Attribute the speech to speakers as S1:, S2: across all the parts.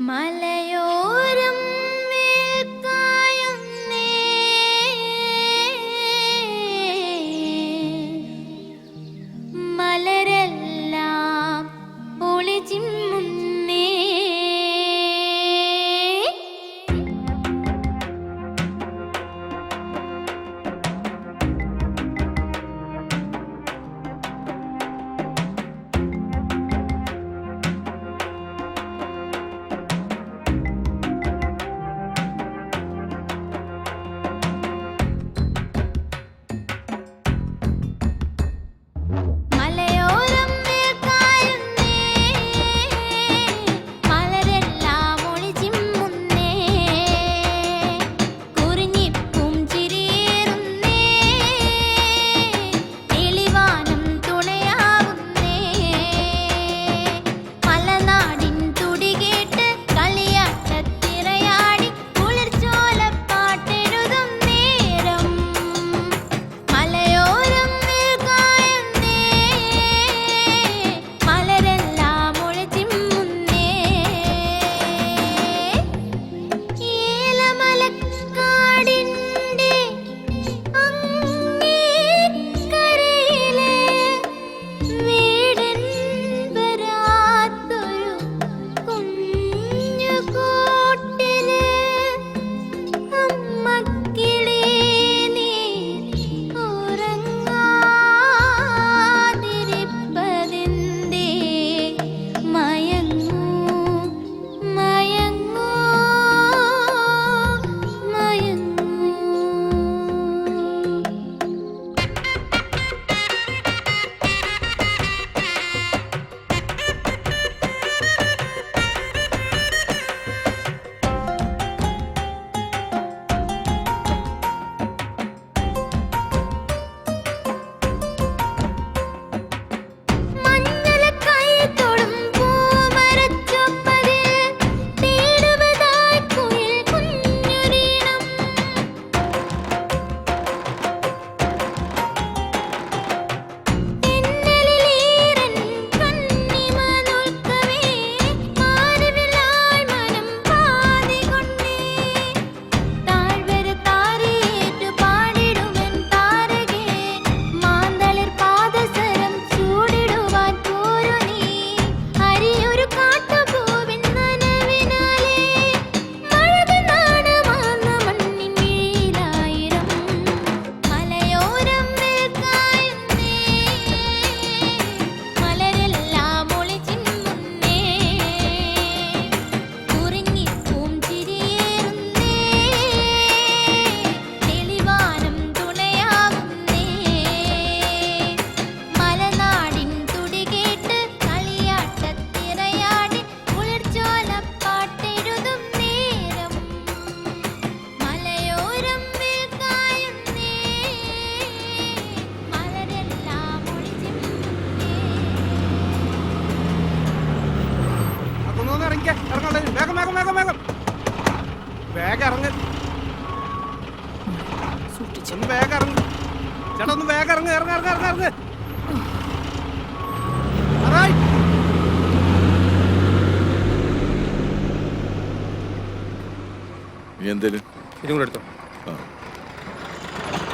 S1: മലയോരം മലരെല്ലാം ഒളിച്ചിമ്മുന്നേ.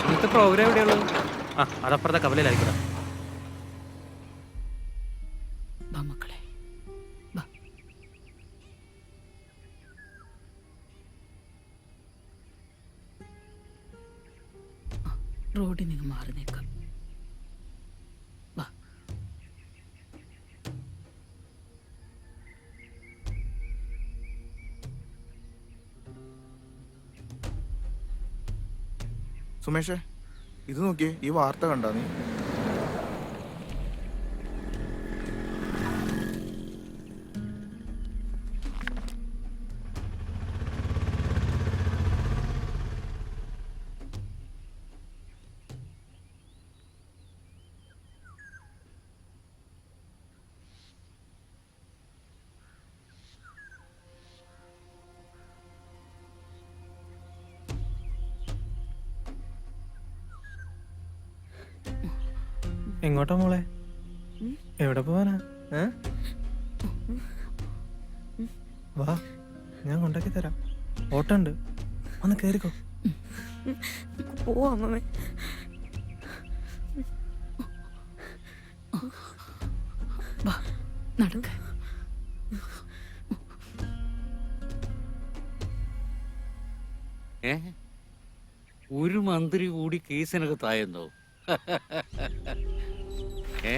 S2: ഇന്നത്തെ പ്രോഗ്രാം എവിടെയുള്ളത്? അതപ്പുറത്തെ കവലയിലായിരിക്കും.
S3: മക്കളെ റോഡിൽ നിന്ന് മാറി നിൽക്കാം.
S4: സുമേഷേ, ഇത് നോക്കിയേ, ഈ വാർത്ത കണ്ടാ നീ?
S2: എങ്ങോട്ടാ മോളെ? എവിടെ പോവാനാ?
S4: വാ, ഞാൻ കൊണ്ടാക്കി തരാം. ഓട്ടോ ഉണ്ട്, ഒന്ന് കേറിക്കോ.
S1: പോവാ അമ്മമ്മേ.
S3: വാ നടക്ക.
S5: ഒരു മന്ത്രി കൂടി കേസിനകത്തായെന്നോ? ഏ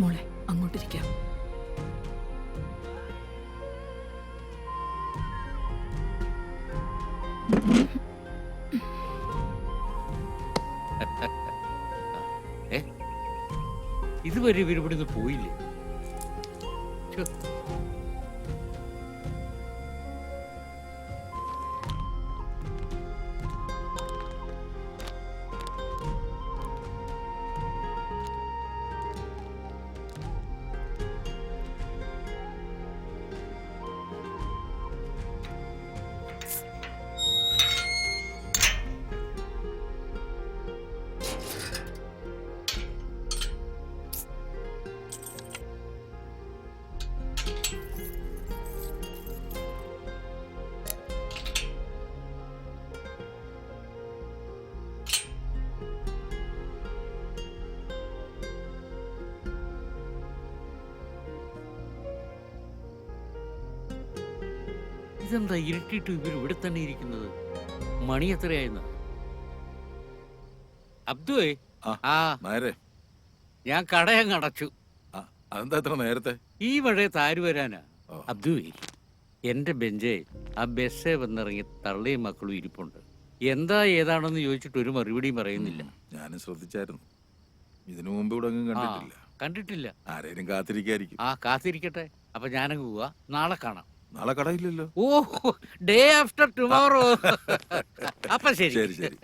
S3: മോളെ അങ്ങോട്ടിരിക്കാം.
S5: ഇതുവരെ ഇവരിവിടുന്ന് പോയില്ലേ? ഛെ. ഇതെന്താ ഇരുട്ടിട്ട് ഇവർ ഇവിടെ തന്നെ ഇരിക്കുന്നത്? മണി എത്രയായിരുന്നു? അബ്ദുവേ, ആ
S6: നേരെ
S5: ഞാൻ കടയങ്ങ് അടച്ചു.
S6: അതെന്താ എത്ര നേരത്തെ?
S5: ഈ മഴയത്ത് ആര് വരാനാ?
S6: ഓ.
S5: അബ്ദുവേ, എന്റെ ബെഞ്ചേ ആ ബസ്സേ വന്നിറങ്ങി തള്ളയും മക്കളും ഇരിപ്പുണ്ട്. എന്താ ഏതാണെന്ന് ചോദിച്ചിട്ട് ഒരു മറുപടിയും പറയുന്നില്ല.
S6: ഞാനും ശ്രദ്ധിച്ചായിരുന്നു. ഇതിനു മുമ്പ് ഇവിടെ ഒന്നും കണ്ടിട്ടില്ല.
S5: കണ്ടിട്ടില്ല.
S6: ആരേലും കാത്തിരിക്കായിരിക്കും.
S5: ആ കാത്തിരിക്കട്ടെ. അപ്പൊ ഞാനങ്ങ് പോവാ. നാളെ കാണാം.
S6: നാളെ കടയില്ലല്ലോ.
S5: ഓ, ഡേ ആഫ്റ്റർ ടുമോറോ. അപ്പൊ ശരി.
S6: ശരി ശരി.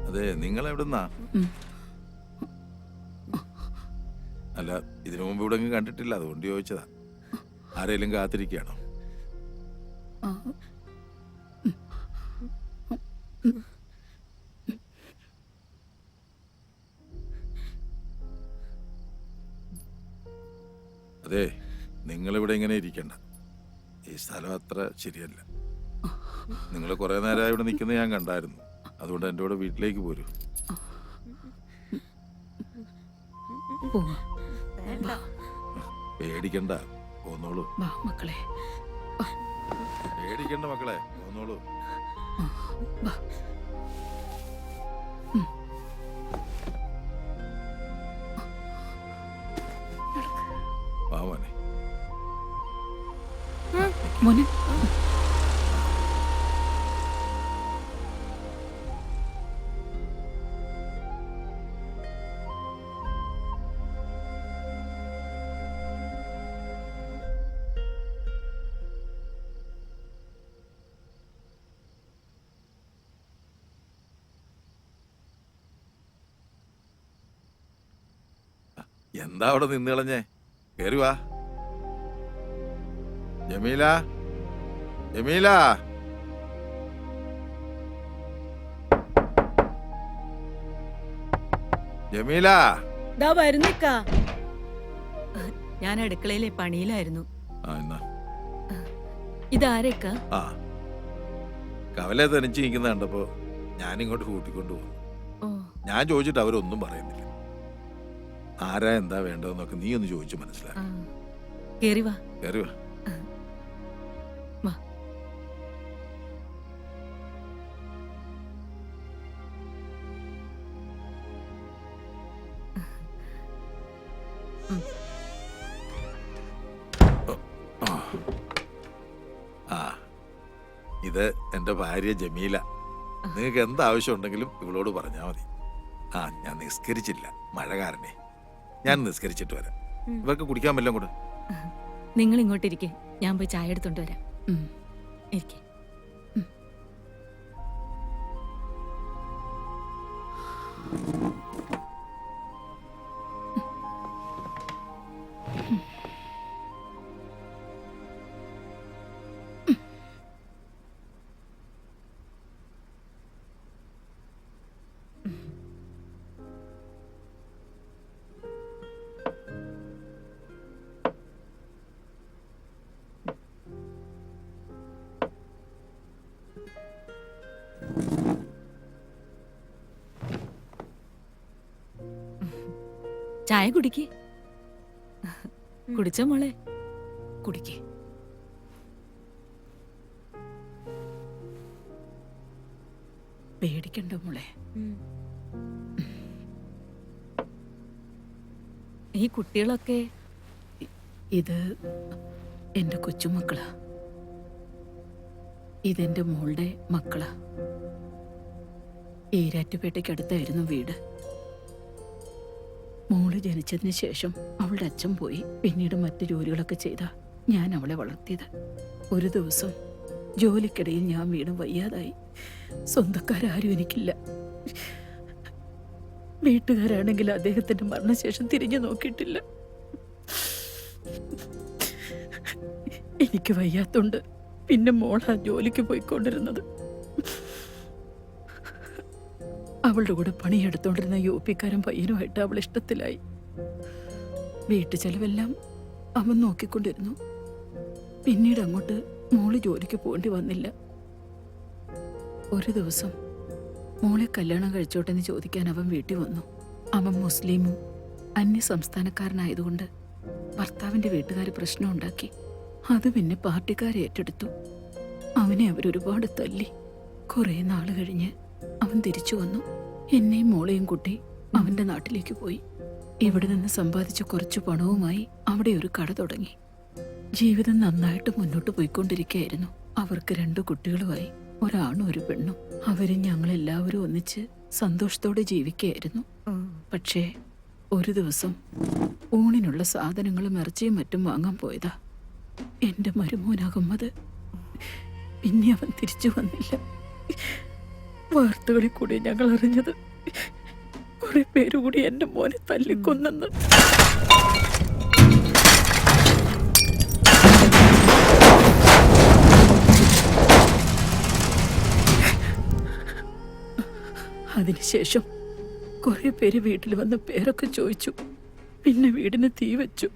S6: അതെ, നിങ്ങൾ എവിടുന്നാ? അല്ല, ഇതിനു മുമ്പ് ഇവിടെ ഒന്നും കണ്ടിട്ടില്ല, അതുകൊണ്ട് ചോദിച്ചതാ. ആരേലും കാത്തിരിക്കുകയാണോ? അതെ, നിങ്ങളിവിടെ ഇങ്ങനെ ഇരിക്കണ്ട. ഈ സ്ഥലം അത്ര ശരിയല്ല. നിങ്ങൾ കുറെ നേരമായി ഇവിടെ നിൽക്കുന്നത് ഞാൻ കണ്ടായിരുന്നു. അതുകൊണ്ട് എൻ്റെ കൂടെ വീട്ടിലേക്ക് പോരൂ. പേടിക്കണ്ട, പോന്നോളൂ.
S3: വാ മക്കളെ.
S6: പേടിക്കണ്ട മക്കളെ, പോന്നോളൂ.
S3: വാ.
S6: വാ മോനെ.
S3: മോനെ
S6: എന്താ അവിടെ നിന്ന് കളഞ്ഞേ? കേറി വാ. ജമീല, ജമീല. ജമീല.
S7: ദാ വരുന്നിക്കാ. ഞാൻ അടുക്കളയിലെ പണിയിലായിരുന്നു.
S6: എന്നാ
S7: ഇതാരേക്കാ?
S6: ആ, കവലെ തനിച്ച് നിൽക്കുന്ന കണ്ടപ്പോ ഞാനിങ്ങോട്ട് കൂട്ടിക്കൊണ്ടു പോകും.
S7: ഓ,
S6: ഞാൻ ചോദിച്ചിട്ട് അവരൊന്നും പറയുന്നില്ല. ആരാ എന്താ വേണ്ടതെന്നൊക്കെ നീ ഒന്ന് ചോദിച്ചു മനസ്സിലാക്കി.
S7: കേറി വാ.
S6: കയറി വാ.
S7: വാ.
S6: ആ, ഇത് എൻ്റെ ഭാര്യ ജമീല. നിങ്ങൾക്ക് എന്താവശ്യം ഉണ്ടെങ്കിലും ഇവളോട് പറഞ്ഞാൽ മതി. ആ, ഞാൻ നിസ്കരിച്ചില്ല, മഴ കാരണേ. ഞാൻ നിസ്കരിച്ചിട്ട് വരാം. ഇവർക്ക് കുടിക്കാൻ വല്ലതും കൂടെ.
S7: നിങ്ങൾ ഇങ്ങോട്ടിരിക്കെ, ഞാൻ പോയി ചായ എടുത്തോണ്ട് വരാം.
S3: ഉം.
S7: ഇരിക്കെ. ചായ കുടിക്ക്. കുടിച്ചോ മോളെ?
S3: കുടിക്കേ. പേടിക്കണ്ട മോളെ.
S7: ഈ കുട്ടികളൊക്കെ
S3: ഇത് എൻ്റെ കൊച്ചുമക്കളാ. ഇതെന്റെ മോളുടെ മക്കളാ. ഈരാറ്റുപേട്ടയ്ക്കടുത്തായിരുന്നു വീട്. മോള് ജനിച്ചതിന് ശേഷം അവളുടെ അച്ഛൻ പോയി. പിന്നീട് മറ്റു ജോലികളൊക്കെ ചെയ്താ ഞാൻ അവളെ വളർത്തിയത്. ഒരു ദിവസം ജോലിക്കിടയിൽ ഞാൻ വീണ് വയ്യാതായി. സ്വന്തക്കാരും എനിക്കില്ല. വീട്ടുകാരാണെങ്കിൽ അദ്ദേഹത്തിന്റെ മരണശേഷം തിരിഞ്ഞു നോക്കിയിട്ടില്ല. എനിക്ക് വയ്യാത്തോണ്ട് പിന്നെ മോളാ ജോലിക്ക് പോയിക്കൊണ്ടിരുന്നത്. അവളുടെ കൂടെ പണിയെടുത്തോണ്ടിരുന്ന യുപിക്കാരൻ പയ്യനുമായിട്ട് അവൾ ഇഷ്ടത്തിലായി. വീട്ടു ചെലവെല്ലാം അവൻ നോക്കിക്കൊണ്ടിരുന്നു. പിന്നീട് അങ്ങോട്ട് മോള് ജോലിക്ക് പോകേണ്ടി വന്നില്ല. ഒരു ദിവസം മോളെ കല്യാണം കഴിച്ചോട്ടെന്ന് ചോദിക്കാൻ അവൻ വീട്ടിൽ വന്നു. അവൻ മുസ്ലിമും അന്യ സംസ്ഥാനക്കാരനായതുകൊണ്ട് ഭർത്താവിന്റെ വീട്ടുകാർ പ്രശ്നം ഉണ്ടാക്കി. അത് പിന്നെ പാർട്ടിക്കാരെ ഏറ്റെടുത്തു. അവനെ അവരൊരുപാട് തല്ലി. കുറെ നാള് കഴിഞ്ഞ് അവൻ തിരിച്ചു വന്നു. എന്നെയും മോളെയും കൂട്ടി അവന്റെ നാട്ടിലേക്ക് പോയി. ഇവിടെ നിന്ന് സമ്പാദിച്ച കുറച്ചു പണവുമായി അവിടെ ഒരു കട തുടങ്ങി. ജീവിതം നന്നായിട്ട് മുന്നോട്ട് പോയിക്കൊണ്ടിരിക്കുകയായിരുന്നു. അവർക്ക് 2 കുട്ടികളുമായി, ഒരാണും ഒരു പെണ്ണും. അവരും ഞങ്ങളെല്ലാവരും ഒന്നിച്ച് സന്തോഷത്തോടെ ജീവിക്കുകയായിരുന്നു. പക്ഷേ ഒരു ദിവസം ഊണിനുള്ള സാധനങ്ങളും ഇറച്ചിയും മറ്റും വാങ്ങാൻ പോയതാ എന്റെ മരുമോൻ അഹമ്മദ്. പിന്നെ അവൻ തിരിച്ചു വന്നില്ല. വാർത്തകളിൽ കൂടി ഞങ്ങൾ അറിഞ്ഞത് കുറെ പേരുകൂടി എന്റെ മോനെ തല്ലിക്കൊന്നെന്ന്. അതിനുശേഷം കുറെ പേര് വീട്ടിൽ വന്ന് പേരൊക്കെ ചോദിച്ചു. പിന്നെ വീടിന് തീ വെച്ചു.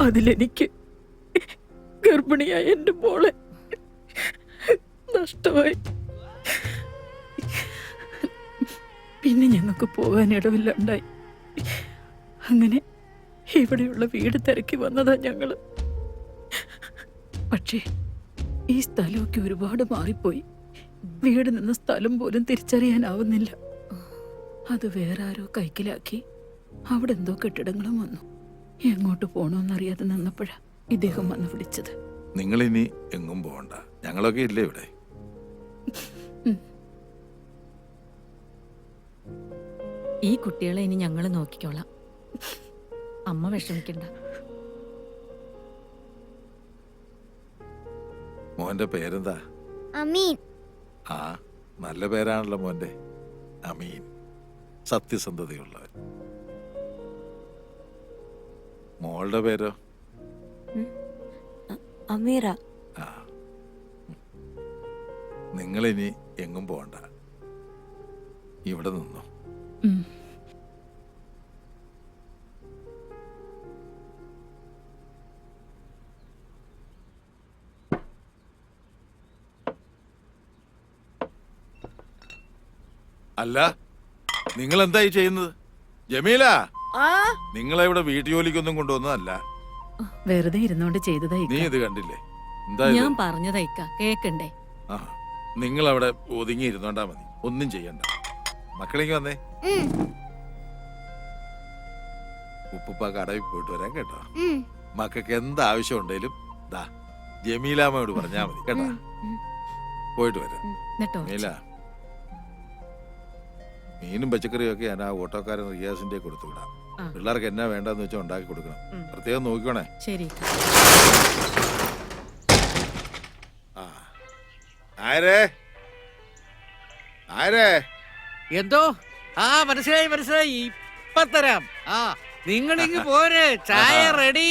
S3: അതിലെനിക്ക് ഗർഭിണിയായ എന്റെ മോളെ നഷ്ടമായി. പിന്നെ ഞങ്ങൾക്ക് പോകാൻ ഇടവില്ലാണ്ടായി. അങ്ങനെ ഇവിടെയുള്ള വീട് തിരക്കി വന്നതാ ഞങ്ങള്. പക്ഷേ ഈ സ്ഥലമൊക്കെ ഒരുപാട് മാറിപ്പോയി. വീട് നിന്ന സ്ഥലം പോലും തിരിച്ചറിയാനാവുന്നില്ല. അത് വേറെ ആരോ കൈക്കലാക്കി. അവിടെ എന്തോ കെട്ടിടങ്ങളും വന്നു. എങ്ങോട്ട് പോണോന്നറിയാതെ നിന്നപ്പോഴാ ഇദ്ദേഹം വന്ന് വിളിച്ചത്.
S6: നിങ്ങളിനി എങ്ങും പോകണ്ട, ഞങ്ങളൊക്കെ ഇല്ലേ ഇവിടെ.
S7: ഈ കുട്ടികളെ ഇനി ഞങ്ങൾ നോക്കിക്കോളാം. അമ്മ വിഷമിക്കണ്ട.
S6: മോന്റെ പേരെന്താ?
S1: അമീൻ.
S6: ആ, നല്ല പേരാണല്ലോ മോന്റെ. അമീൻ, സത്യസന്ധതയുള്ളവൻ. മോളുടെ പേരോ?
S1: അമീറ.
S6: ആ, നിങ്ങളിനി എങ്ങും പോകണ്ട, ഇവിടെ നിന്നോ. അല്ല നിങ്ങൾ എന്തായി ചെയ്യുന്നത്? ജമീല, നിങ്ങളെ ഇവിടെ വീട്ടുജോലിക്കൊന്നും കൊണ്ടുവന്നതല്ല.
S3: വെറുതെ ഇരുന്നോണ്ട് ചെയ്തതാ
S6: നീ
S3: ഇക്ക.
S6: ഇത് കണ്ടില്ലേ? എന്താ ഇത്?
S7: ഞാൻ പറഞ്ഞതാ ഇക്ക കേക്കണ്ടേ?
S6: ആ, നിങ്ങൾ അവിടെ ഒതുങ്ങി ഇരുന്നോണ്ടാ മതി, ഒന്നും ചെയ്യണ്ട. മക്കളെങ്കിൽ വന്നേ. ഉപ്പുപ്പ കടവിൽ പോയിട്ട് വരാൻ കേട്ടോ. മക്കൾക്ക് എന്താവശ്യം ഉണ്ടെങ്കിലും ദാ ജമീലാമ്മയോട് പറഞ്ഞാ മതി കേട്ടോ. പോയിട്ട് വരാം.
S7: എന്നിട്ടോ
S6: ജമീല, മീനും പച്ചക്കറിയും ഒക്കെ ഞാൻ ആ ഓട്ടോക്കാരൻ റിയാസിന്റെ കൊടുത്തു വിടാം.
S7: ആ.
S6: പിള്ളേർക്ക് എന്നാ വേണ്ടെന്ന് വെച്ചാൽ ഉണ്ടാക്കി കൊടുക്കണം. പ്രത്യേകം നോക്കിക്കോണേ.
S7: ശരി ഇക്ക.
S6: ആ, ആരേ ആരേ
S5: എന്തോ? ആ മനസ്സിലായി മനസ്സിലായി, ഇപ്പൊ തരാം. ആ നിങ്ങളിങ്ങ് പോര്, ചായ റെഡി.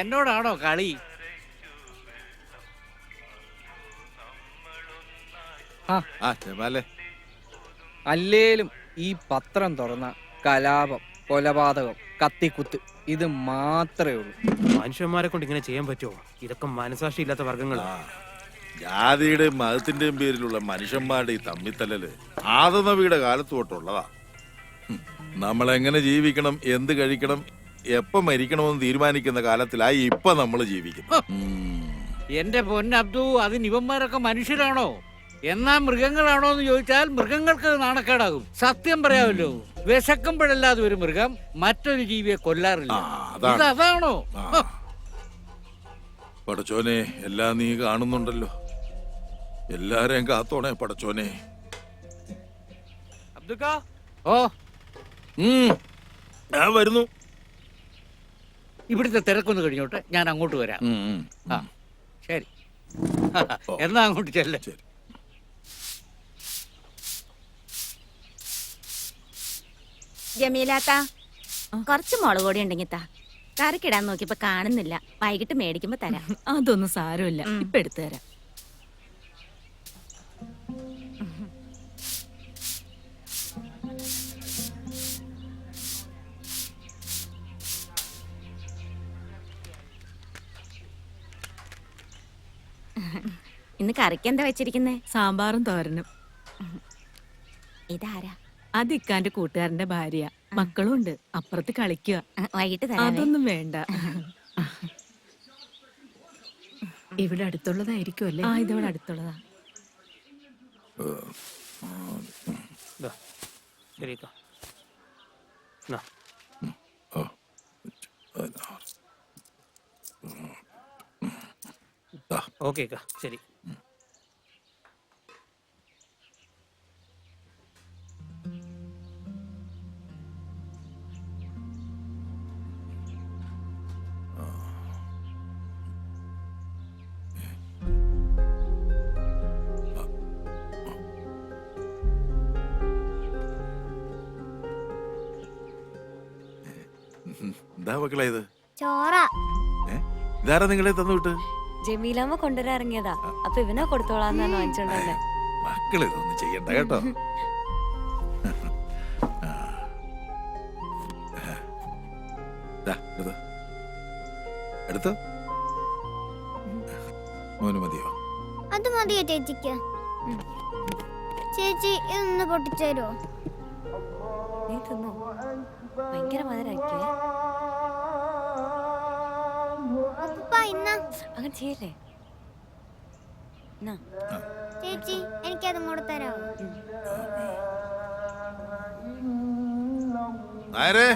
S5: എന്നോടാണോ കളി?
S6: ആ ജമാലേ,
S8: അല്ലേലും ഈ പത്രം തുറന്ന കലാപം, കൊലപാതകം, കത്തിക്കുത്ത് ഇത് മാത്രമേ ഉള്ളൂ.
S2: മനുഷ്യന്മാരെ കൊണ്ട് ഇങ്ങനെ ചെയ്യാൻ പറ്റുമോ? ഇതൊക്കെ മനസാക്ഷി ഇല്ലാത്ത വർഗങ്ങളാ.
S6: ആ, ജാതിയുടെയും മതത്തിന്റെയും പേരിലുള്ള മനുഷ്യന്മാരുടെ ഈ തമ്മിത്തല്ലല് ആദനവിയുടെ കാലത്ത് തൊട്ടുള്ളതാ. നമ്മളെങ്ങനെ ജീവിക്കണം, എന്ത് കഴിക്കണം, എപ്പം മരിക്കണമെന്ന് തീരുമാനിക്കുന്ന കാലത്തിലായി ഇപ്പൊ നമ്മൾ ജീവിക്കുന്നു.
S5: എന്റെ പൊന്നബ്ദു, അതിന് ഇവന്മാരൊക്കെ മനുഷ്യരാണോ എന്നാ മൃഗങ്ങളാണോ എന്ന് ചോദിച്ചാൽ മൃഗങ്ങൾക്ക് നാണക്കേടാകും. സത്യം പറയാമല്ലോ, വിശക്കുമ്പോഴല്ലാതെ ഒരു മൃഗം മറ്റൊരു ജീവിയെ കൊല്ലാറില്ല. അതാണോ?
S6: പടച്ചോനെ, എല്ലാം നീ കാണുന്നുണ്ടല്ലോ. എല്ലാരെയും കാത്തോണേ പടച്ചോനെ.
S2: അബ്ദുക്ക,
S5: ഓ,
S6: ഞാൻ വരുന്നു.
S5: ഇവിടുത്തെ തിരക്കൊന്ന് കഴിഞ്ഞോട്ടെ, ഞാൻ അങ്ങോട്ട് വരാം. ആ ശരി. എന്നാ അങ്ങോട്ട് ചെല്ല.
S6: ശരി.
S1: ജമീലാത്ത കുറച്ച് മുളക് പൊടി ഉണ്ടെങ്കിൽ താ. കറിക്കിടാൻ നോക്കിയപ്പോ കാണുന്നില്ല. വൈകിട്ട് മേടിക്കുമ്പോ തരാം.
S7: അതൊന്നും സാരമില്ല, ഇപ്പൊ എടുത്തു തരാം.
S1: ഇന്ന് കറിക്ക് എന്താ വെച്ചിരിക്കുന്നേ?
S7: സാമ്പാറും തോരനും.
S1: ഇതാരാ?
S7: അത് ഇക്കാന്റെ കൂട്ടുകാരന്റെ ഭാര്യ. മക്കളും ഉണ്ട്, അപ്പുറത്ത് കളിക്കുക.
S1: വൈകിട്ട് തരാം.
S7: അതൊന്നും വേണ്ട.
S3: ഇവിടെ അടുത്തുള്ളതായിരിക്കും അല്ലേ?
S7: ആ ഇതോടെ അടുത്തുള്ളതാ.
S2: ദാ, ശരി അക്ക. നാ. ഓക്കെ അക്ക, ശരി.
S6: എന്താ മക്കളെ ഇത്?
S1: ചോറ.
S6: ഇതാരാ നിങ്ങളെ തന്നു വിട്ട്?
S1: ജമീലാമ്മ കൊണ്ടുവരാൻ ഇറങ്ങിയതാ. അപ്പൊ ഇവനെ കൊടുത്തോളാന്നാണ് വാങ്ങിച്ചോണ്ടല്ലേ.
S6: മക്കളെ ഇതൊന്നും ചെയ്യണ്ട കേട്ടോ. എടുത്തോ, മോന് മതിയോ?
S9: അത് മതിയോ ചേച്ചിക്ക്? ചേച്ചി ഇതൊന്ന് പൊട്ടിച്ചേരോ?
S1: നീ തിന്നോ? ഭയങ്കര മധുരാക്കിയേ. അങ്ങനെ ചെയ്യല്ലേ.
S9: ചേച്ചി എനിക്കതും കൂടെ തരാമോ?
S6: നായരേ,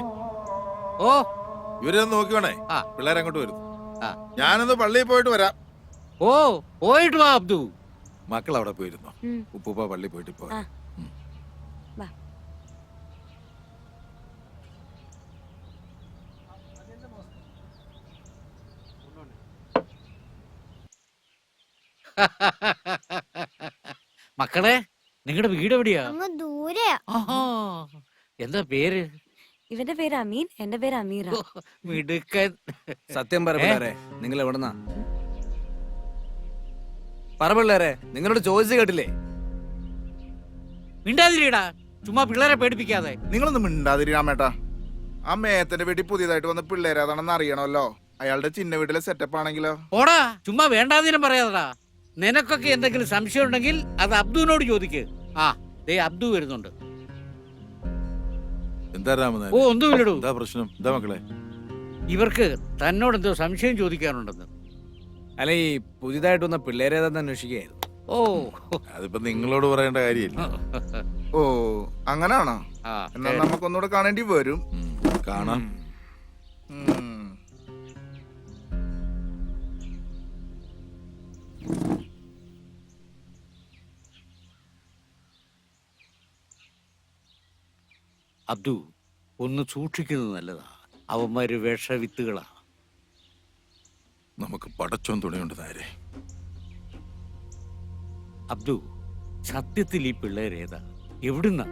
S5: ഓ,
S6: ഇവരൊന്ന് നോക്കിയോണേ.
S5: ആ.
S6: പിള്ളേരെ അങ്ങോട്ട് വരുന്നു.
S5: ആ.
S6: ഞാനൊന്ന് പള്ളിയിൽ പോയിട്ട് വരാം.
S5: ഓ, പോയിട്ട് വാ അബ്ദു.
S6: മക്കൾ അവിടെ പോയിരുന്നു. ഉപ്പൂപ്പ പള്ളി പോയിട്ട് പോ.
S1: ആ. വാ.
S5: മക്കളെ, നിങ്ങളുടെ വീട് എവിടെയാ?
S9: അങ്ങ് ദൂരെയാ.
S5: ആഹാ, എന്താ പേര്?
S1: ഇവന്റെ പേര് അമീൻ, എന്റെ പേര് അമീറ.
S5: ഓ, മിടുക്കൻ.
S8: സത്യം പറ പിള്ളേരെ, നിങ്ങൾ എവിടെന്നാ? പറ പിള്ളേരെ, നിങ്ങളോട് ചോദിച്ചു കേട്ടില്ലേ?
S5: മിണ്ടാതിരിടാ, ചുമ്മാ പിള്ളേരെ പേടിപ്പിക്കാതെ.
S4: നിങ്ങളൊന്നും മിണ്ടാതിരിക്കാമേട്ടാ. ആ മേത്തന്റെ വീട്ടിൽ പുതിയതായിട്ട് വന്ന പിള്ളേരാതാണെന്ന് അറിയണമല്ലോ. അയാളുടെ ചിന്ന വീട്ടിലെ സെറ്റപ്പ് ആണെങ്കിലോ?
S5: ഓടാ, ചുമ്മാ വേണ്ടാതിനും പറയാതടാ. നിനക്കൊക്കെ എന്തെങ്കിലും സംശയം ഉണ്ടെങ്കിൽ അത് അബ്ദുവിനോട് ചോദിക്ക്. ആ, ദേ അബ്ദു വരുന്നുണ്ട്.
S6: എന്താ രാമനാഥൻ?
S5: ഓ ഒന്നുമില്ലടൂ.
S6: എന്താ പ്രശ്നം? എന്താ മക്കളെ?
S5: ഇവർക്ക് തന്നോട് എന്തോ സംശയം ചോദിക്കാനുണ്ടെന്ന്.
S8: അല്ല ഈ പുതിയതായിട്ട് വന്ന പിള്ളേരേതാന്ന് അന്വേഷിക്കുകയായിരുന്നു.
S5: ഓ
S6: അതിപ്പോ നിങ്ങളോട് പറയേണ്ട കാര്യമില്ല.
S4: ഓ അങ്ങനാണോ?
S5: ആ,
S4: എന്നാ നമുക്കൊന്നുകൂടെ കാണേണ്ടി വരും.
S6: കാണാം.
S4: ഉം.
S5: അബ്ദു ഒന്ന് സൂക്ഷിക്കുന്നത് നല്ലതാ. അവന്മാര് വിഷവിത്തുകളാ.
S6: നമുക്ക് പടച്ചോൻ തുണയുണ്ട് നേരെ.
S5: അബ്ദു സത്യത്തിൽ ഈ പിള്ളേരേതാ? എവിടുന്ന?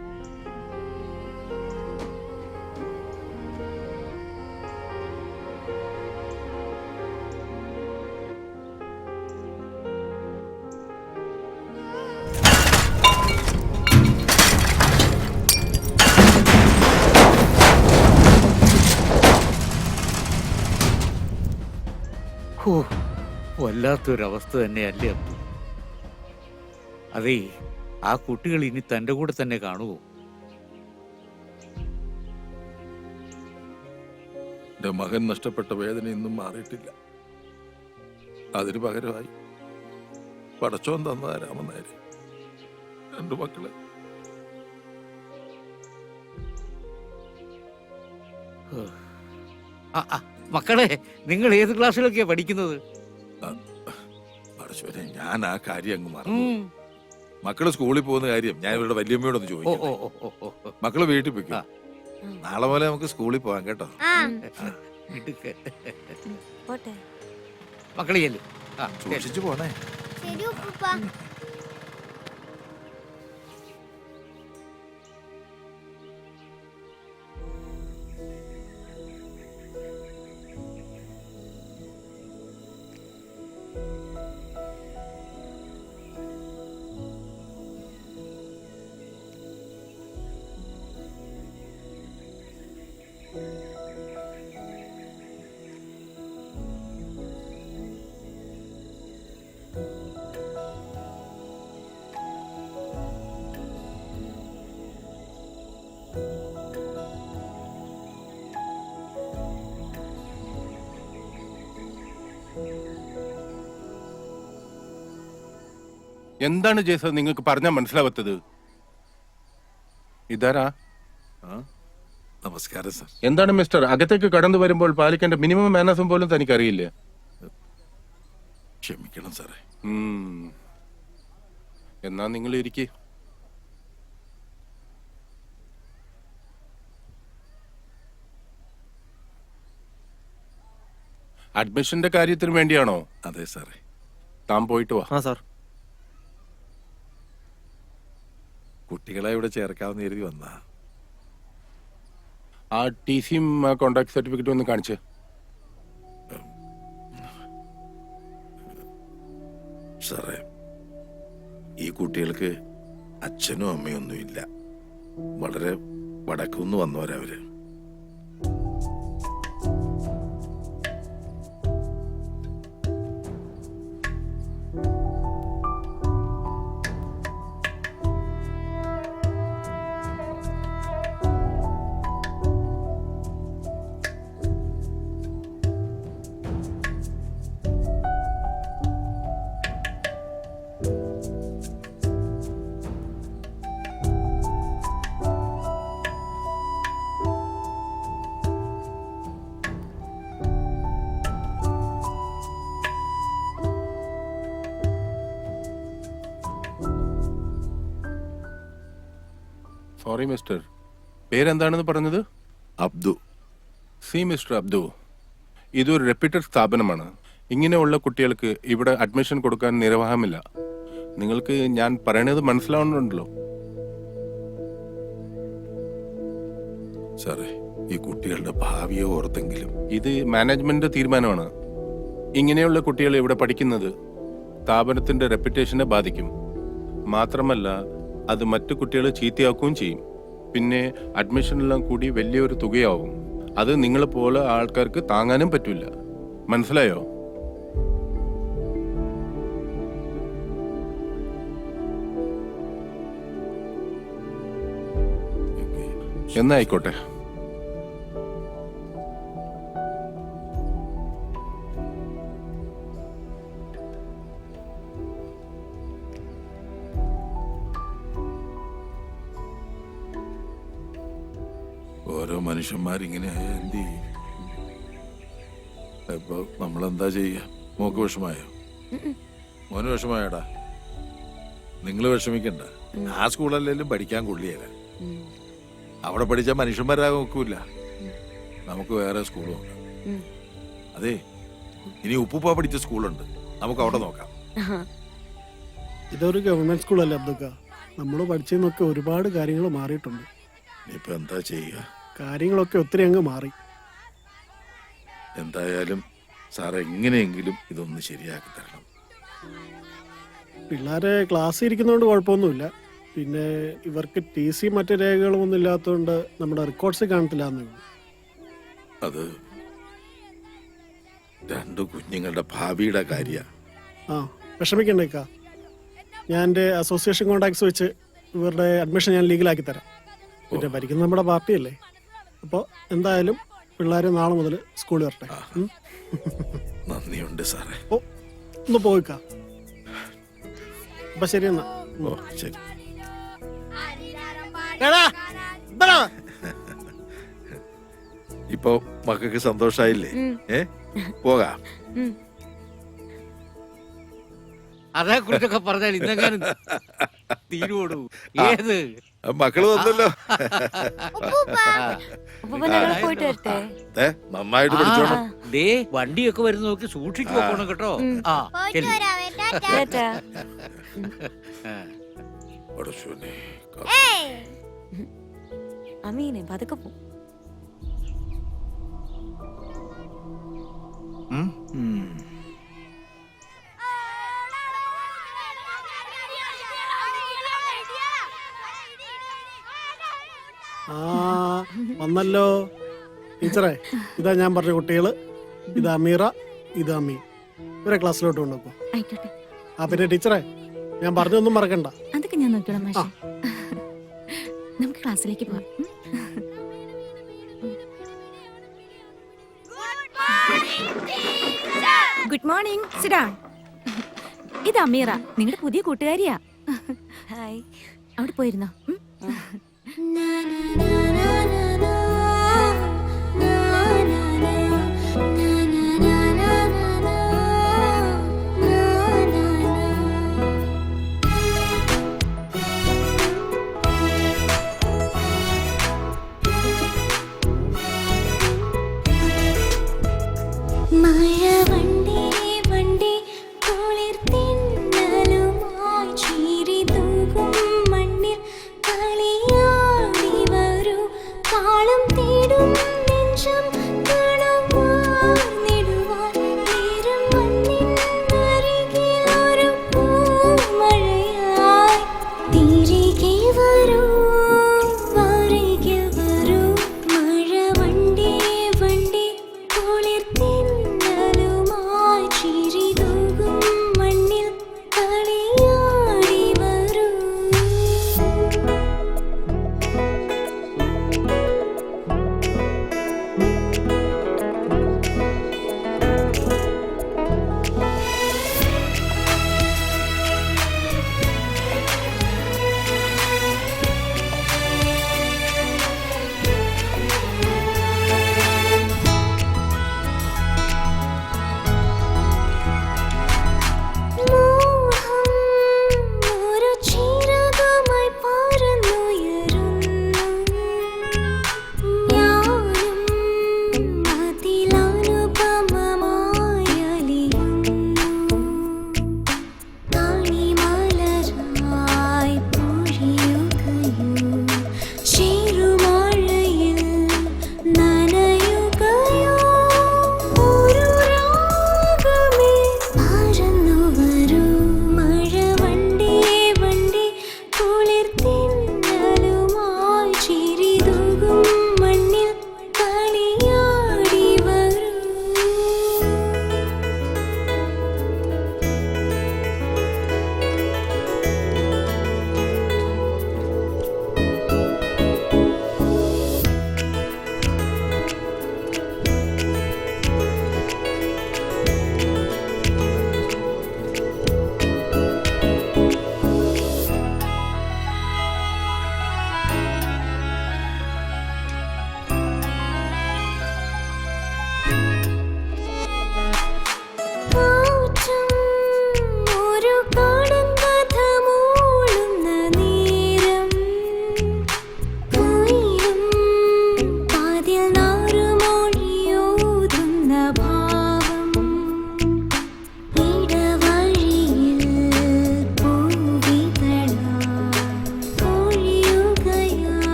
S5: ഓ വല്ലാത്തൊരവസ്ഥ തന്നെയല്ലേ അബ്ദു. അതേ ആ കുട്ടികൾ ഇനി തന്റെ കൂടെ തന്നെ കാണുമോ?
S6: എന്റെ മകൻ നഷ്ടപ്പെട്ട വേദന ഇന്നും മാറിയിട്ടില്ല. അതിന് പകരമായി പടച്ചോൻ തന്നതാ രാമനായര്. 2 മക്കള്.
S5: മക്കളെ, നിങ്ങൾ ഏത് ക്ലാസ്സിലൊക്കെയാ പഠിക്കുന്നത്?
S6: പടച്ചോനെ, ഞാൻ ആ കാര്യം അങ്ങ് മറന്നു. മക്കള് സ്കൂളിൽ പോകുന്ന കാര്യം ഞാൻ ഇവരുടെ വല്യമ്മയോടൊന്ന് ചോദിക്കും. മക്കള് വീട്ടിൽ പോയിക്കോ. നാളെ പോലെ നമുക്ക് സ്കൂളിൽ പോവാം കേട്ടോ.
S9: ആ
S1: പോട്ടെ.
S5: മക്കളെ ചെല്ലും.
S6: സൂക്ഷിച്ചു പോണേ.
S9: ശരി ഉപ്പുപ്പ.
S10: എന്താണ് ജേസ നിങ്ങൾക്ക് പറഞ്ഞാൽ മനസ്സിലാവാത്തത്? ഇതാരാ?
S6: നമസ്കാരം സർ.
S10: എന്താണ് മിസ്റ്റർ, അകത്തേക്ക് കടന്നു വരുമ്പോൾ പാലിക്കേണ്ട മിനിമം മാനേഴ്സും പോലും തനിക്കറിയില്ലേ?
S6: ക്ഷമിക്കണം സാറേ.
S10: എന്നാ നിങ്ങൾ ഇരിക്കേ. അഡ്മിഷന്റെ കാര്യത്തിന് വേണ്ടിയാണോ?
S6: അതെ സാറേ.
S10: താൻ പോയിട്ട് വാ.
S2: ആ സാർ.
S6: കുട്ടികളെ ഇവിടെ ചേർക്കാമെന്ന് കരുതി വന്നാ.
S10: ആ TCയും കോൺട്രാക്ട് സർട്ടിഫിക്കറ്റും ഒന്ന് കാണിച്ച്.
S6: സാറേ, ഈ കുട്ടികൾക്ക് അച്ഛനും അമ്മയും ഒന്നുമില്ല. വളരെ വടക്കുന്ന് വന്നവരവര്.
S10: സോറി മിസ്റ്റർ, പേരെന്താണെന്ന് പറഞ്ഞത്?
S6: അബ്ദു.
S10: സി മിസ്റ്റർ അബ്ദു, ഇതൊരു റെപ്യൂട്ടഡ് സ്ഥാപനമാണ്. ഇങ്ങനെയുള്ള കുട്ടികൾക്ക് ഇവിടെ അഡ്മിഷൻ കൊടുക്കാൻ നിർവാഹമില്ല. നിങ്ങൾക്ക് ഞാൻ പറയണത് മനസ്സിലാവുന്നുണ്ടല്ലോ?
S6: സാറേ, ഈ കുട്ടികളുടെ ഭാവിയെ ഓർത്തെങ്കിലും.
S10: ഇത് മാനേജ്മെന്റ് തീരുമാനമാണ്. ഇങ്ങനെയുള്ള കുട്ടികൾ ഇവിടെ പഠിക്കുന്നത് സ്ഥാപനത്തിന്റെ റെപ്യൂട്ടേഷനെ ബാധിക്കും. മാത്രമല്ല, അത് മറ്റു കുട്ടികളെ ചീത്തയാക്കുകയും ചെയ്യും. പിന്നെ അഡ്മിഷനെല്ലാം കൂടി വലിയൊരു തുകയാവും. അത് നിങ്ങളെ പോലെ ആൾക്കാർക്ക് താങ്ങാനും പറ്റില്ല. മനസ്സിലായോ? എന്നാ ആയിക്കോട്ടെ.
S6: ഓരോ മനുഷ്യന്മാരിങ്ങനെ എന്ത് ചെയ്യും? ഇപ്പൊ നമ്മളെന്താ ചെയ്യ? മോക്ക് വിഷമായോ? മോന് വിഷമായോടാ? നിങ്ങൾ വിഷമിക്കണ്ട. ആ സ്കൂളല്ലേലും പഠിക്കാൻ കൊള്ളിയല്ല. അവിടെ പഠിച്ച മനുഷ്യന്മാരാകാൻ നോക്കൂല. നമുക്ക് വേറെ സ്കൂൾ നോക്കാം. അതെ, ഇനി ഉപ്പുപ്പ പഠിച്ച സ്കൂളുണ്ട്, നമുക്ക് അവിടെ നോക്കാം.
S11: ഇതൊരു ഗവൺമെന്റ് സ്കൂളല്ലേ അബ്ദുക്ക? നമ്മൾ പഠിച്ചതിനൊക്കെ ഒരുപാട് കാര്യങ്ങൾ മാറിയിട്ടുണ്ട്.
S6: ഇപ്പൊ എന്താ ചെയ്യുക?
S11: കാര്യങ്ങളൊക്കെ ഒത്തിരി അങ്ങ് മാറി.
S6: എന്തായാലും സാർ എങ്ങനെയെങ്കിലും ഇതൊന്ന് ശരിയാക്കി തരണം.
S11: പിള്ളേരെ ക്ലാസ്സിൽ ഇരിക്കുന്നതുകൊണ്ട് കുഴപ്പമൊന്നുമില്ല. പിന്നെ ഇവർക്ക് TC മറ്റു രേഖകളും ഒന്നും ഇല്ലാത്തതുകൊണ്ട് നമ്മുടെ റെക്കോർഡ്സ് കാണത്തില്ല എന്നേ ഉള്ളൂ.
S6: അത് രണ്ടു കുഞ്ഞുങ്ങളുടെ ഭാവിയുടെ കാര്യ.
S11: ആ, വിഷമിക്കണ്ടേക്കാ. ഞാൻ എൻ്റെ അസോസിയേഷൻ കോണ്ടാക്ട്സ് വെച്ച് ഇവരുടെ അഡ്മിഷൻ ഞാൻ ലീഗലാക്കി തരാം. പിന്നെ ഭരിക്കുന്ന നമ്മുടെ പാർട്ടിയല്ലേ. അപ്പോൾ എന്തായാലും പിള്ളേരെ നാളെ മുതൽ സ്കൂളിൽ വരട്ടെ.
S6: നന്ദിയുണ്ട് സാറേ.
S11: ഓ, ഒന്ന് പോയിക്കാം. അപ്പൊ ശരി എന്നാ.
S6: ഓ ശരി. ഇപ്പൊ മക്കൾക്ക് സന്തോഷായില്ലേ? പോകാം.
S5: അതേക്കുറിച്ചൊക്കെ പറഞ്ഞാൽ ഇന്നെങ്ങാനും തീരുവോടൂ. ഏത്
S6: മക്കള് വന്നല്ലോ.
S7: പോയിട്ട് വരട്ടെ.
S6: നന്നായിട്ട് പഠിച്ചോണം.
S5: ദേ വണ്ടിയൊക്കെ വരുന്ന നോക്കി സൂക്ഷിച്ചു പോക്കണം കേട്ടോ. ആ
S9: പോയിട്ട്
S5: ചെല്ല്.
S9: വരാവേ. ടാറ്റാ.
S6: പടച്ചോനെ.
S9: ഏയ്.
S7: അമീനെ പതുക്കെ പോ.
S11: ആ, വന്നല്ലോ ടീച്ചറേ. ഇതാ ഞാൻ പറഞ്ഞ കുട്ടികള്. ഇത് അമീറ, ഇത് അമീൻ. ഇവരെ ക്ലാസ്സിലോട്ട് കൊണ്ടുപോ.
S1: ആയിക്കോട്ടെ.
S11: ആ, പിന്നെ ടീച്ചറേ, ഞാൻ പറഞ്ഞൊന്നും മറക്കണ്ട.
S1: അതൊക്കെ ഞാൻ നോക്കിയോളാം മാഷെ. നമുക്ക് ക്ലാസ്സിലേക്ക് പോവാം. Good morning. Sit down. ഇത് അമീറ, നിങ്ങളുടെ പുതിയ കൂട്ടുകാരിയാ.
S7: ഹായ്.
S1: അവിടെ പോയിരുന്നോ?
S9: മഴ വണ്ടി വണ്ടി കുളിർ തിന്നലു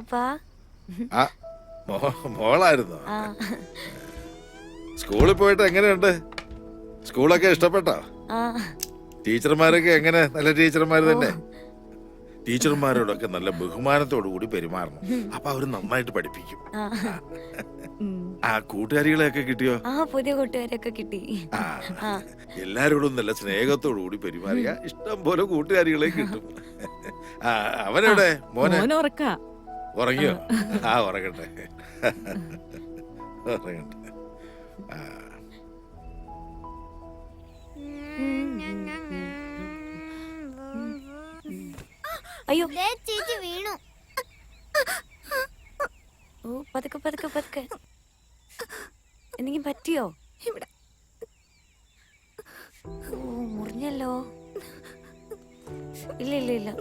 S9: അപ്പൂപ്പാ.
S6: ആ മോളായിരുന്നു. സ്കൂളിൽ പോയിട്ട് എങ്ങനെയുണ്ട്? സ്കൂളൊക്കെ ഇഷ്ടപ്പെട്ടോ? ടീച്ചർമാരൊക്കെ എങ്ങനെ? നല്ല ടീച്ചർമാർ തന്നെ. ടീച്ചർമാരോടൊക്കെ നല്ല ബഹുമാനത്തോടു കൂടി പെരുമാറണം. അപ്പൊ അവര് നന്നായിട്ട് പഠിപ്പിക്കും. ആ കൂട്ടുകാരികളെയൊക്കെ കിട്ടിയോ?
S9: പുതിയ കൂട്ടുകാരൊക്കെ കിട്ടി.
S6: എല്ലാരോടും നല്ല സ്നേഹത്തോടു കൂടി പെരുമാറിയ ഇഷ്ടം പോലെ കൂട്ടുകാരികളെ കിട്ടും. അവനെവിടെ? മോനെ ഉറങ്ങിയോ? ഉറങ്ങട്ടെ ഉറങ്ങട്ടെ.
S9: അയ്യോ ചേച്ചി വീണു. ഓ പതുക്കെ പതുക്കെ പതുക്കെ. എന്തെങ്കിലും പറ്റിയോ? ഇവിടെ ഓ മുറിഞ്ഞല്ലോ. ഇല്ല ഇല്ല ഇല്ല.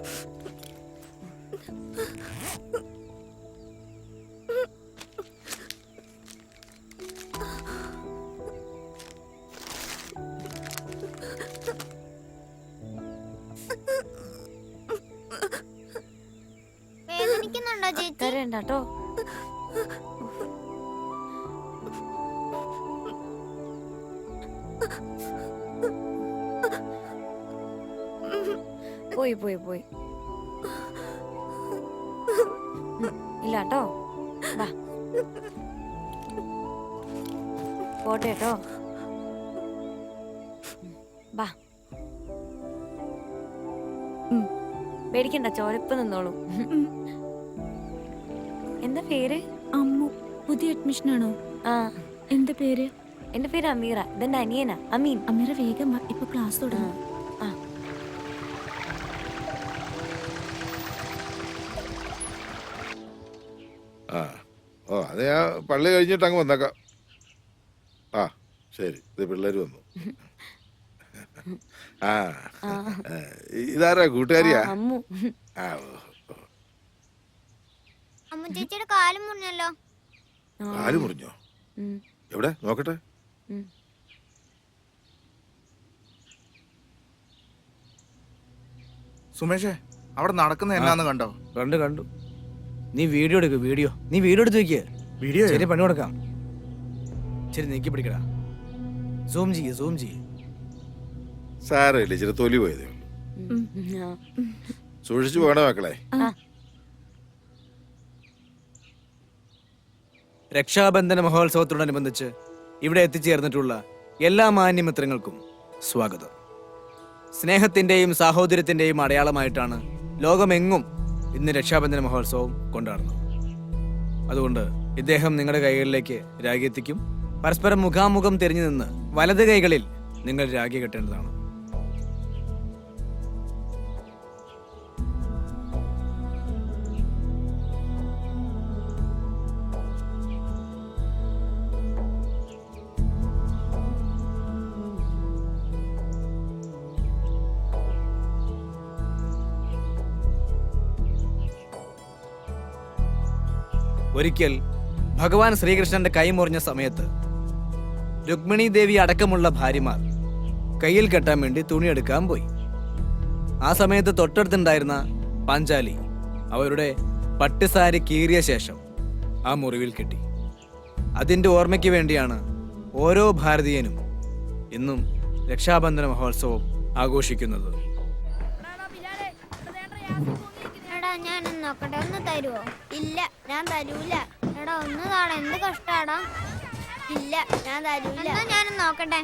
S9: വേദനിക്കുന്നുണ്ടോ ചേച്ചി? തരണ്ടോ? പോയി പോയി പോയി. ഇല്ല കേട്ടോ. പോട്ടെ കേട്ടോ. ബാ പേടിക്കണ്ട, ചോരപ്പ് നിന്നോളൂ. എന്താ പേര്?
S7: അമ്മു. പുതിയ അഡ്മിഷൻ ആണോ? എന്താ പേര്?
S9: എന്റെ പേര് അമീറ. ഇതെന്റെ അനിയനാ അമീൻ.
S7: അമീറ വേഗം വാ, ഇപ്പൊ ക്ലാസ് തുടങ്ങും.
S6: അത് ഞാൻ പള്ളി കഴിഞ്ഞിട്ട് അങ്ങ് വന്നേക്കാം. ശരി. ഇത് പിള്ളേര് വന്നു. ഇതാരാ? കൂട്ടുകാരിയാ?
S9: ചേച്ചിയുടെ കാല് മുറിഞ്ഞല്ലോ.
S6: കാല് മുറിഞ്ഞോ? എവിടെ നോക്കട്ടെ.
S4: സുമേഷേ, അവിടെ നടക്കുന്ന എന്നാന്ന് കണ്ടോ?
S8: കണ്ടു. നീ വീഡിയോ എടുക്ക്. നീ വീഡിയോ എടുത്ത് വെക്ക്.
S4: വീഡിയോ
S8: ശരി, പണി കൊടുക്കാം. ശരി, നീക്കി പിടിക്കടാ. സൂം ചെയ്യ്.
S6: സാരമില്ല, ഇച്ചിരി തൊലി പോയതേ ഉള്ളൂ. സൂക്ഷിച്ചു പോകണേ മക്കളെ.
S8: രക്ഷാബന്ധന മഹോത്സവത്തോടനുബന്ധിച്ച് ഇവിടെ എത്തിച്ചേർന്നിട്ടുള്ള എല്ലാ മാന്യമിത്രങ്ങൾക്കും സ്വാഗതം. സ്നേഹത്തിന്റെയും സാഹോദര്യത്തിന്റെയും അടയാളമായിട്ടാണ് ലോകമെങ്ങും ഇന്ന് രക്ഷാബന്ധന മഹോത്സവം കൊണ്ടാടുന്നത്. അതുകൊണ്ട് ഇദ്ദേഹം നിങ്ങളുടെ കൈകളിലേക്ക് രാഖി എത്തിക്കും. പരസ്പരം മുഖാമുഖം തിരിഞ്ഞു നിന്ന് വലത് കൈകളിൽ നിങ്ങൾ രാഖി കെട്ടേണ്ടതാണ്. ഒരിക്കൽ ഭഗവാൻ ശ്രീകൃഷ്ണന്റെ കൈ മുറിഞ്ഞ സമയത്ത് രുക്മിണി ദേവി അടക്കമുള്ള ഭാര്യമാർ കയ്യിൽ കെട്ടാൻ വേണ്ടി തുണിയെടുക്കാൻ പോയി. ആ സമയത്ത് തൊട്ടടുത്തുണ്ടായിരുന്ന പാഞ്ചാലി അവരുടെ പട്ടുസാരി കീറിയ ശേഷം ആ മുറിവിൽ കെട്ടി. അതിന്റെ ഓർമ്മയ്ക്ക് വേണ്ടിയാണ് ഓരോ ഭാരതീയനും ഇന്നും രക്ഷാബന്ധന മഹോത്സവം ആഘോഷിക്കുന്നത്.
S9: ഞാനൊന്ന് നോക്കട്ടെ, ഒന്ന് തരുവോ? ഇല്ല, ഞാൻ തരൂല. എടാ ഒന്ന് താടാ, എന്ത് കഷ്ടാടാ. ഇല്ല, ഞാൻ തരൂല. ഞാനൊന്ന് നോക്കട്ടെ.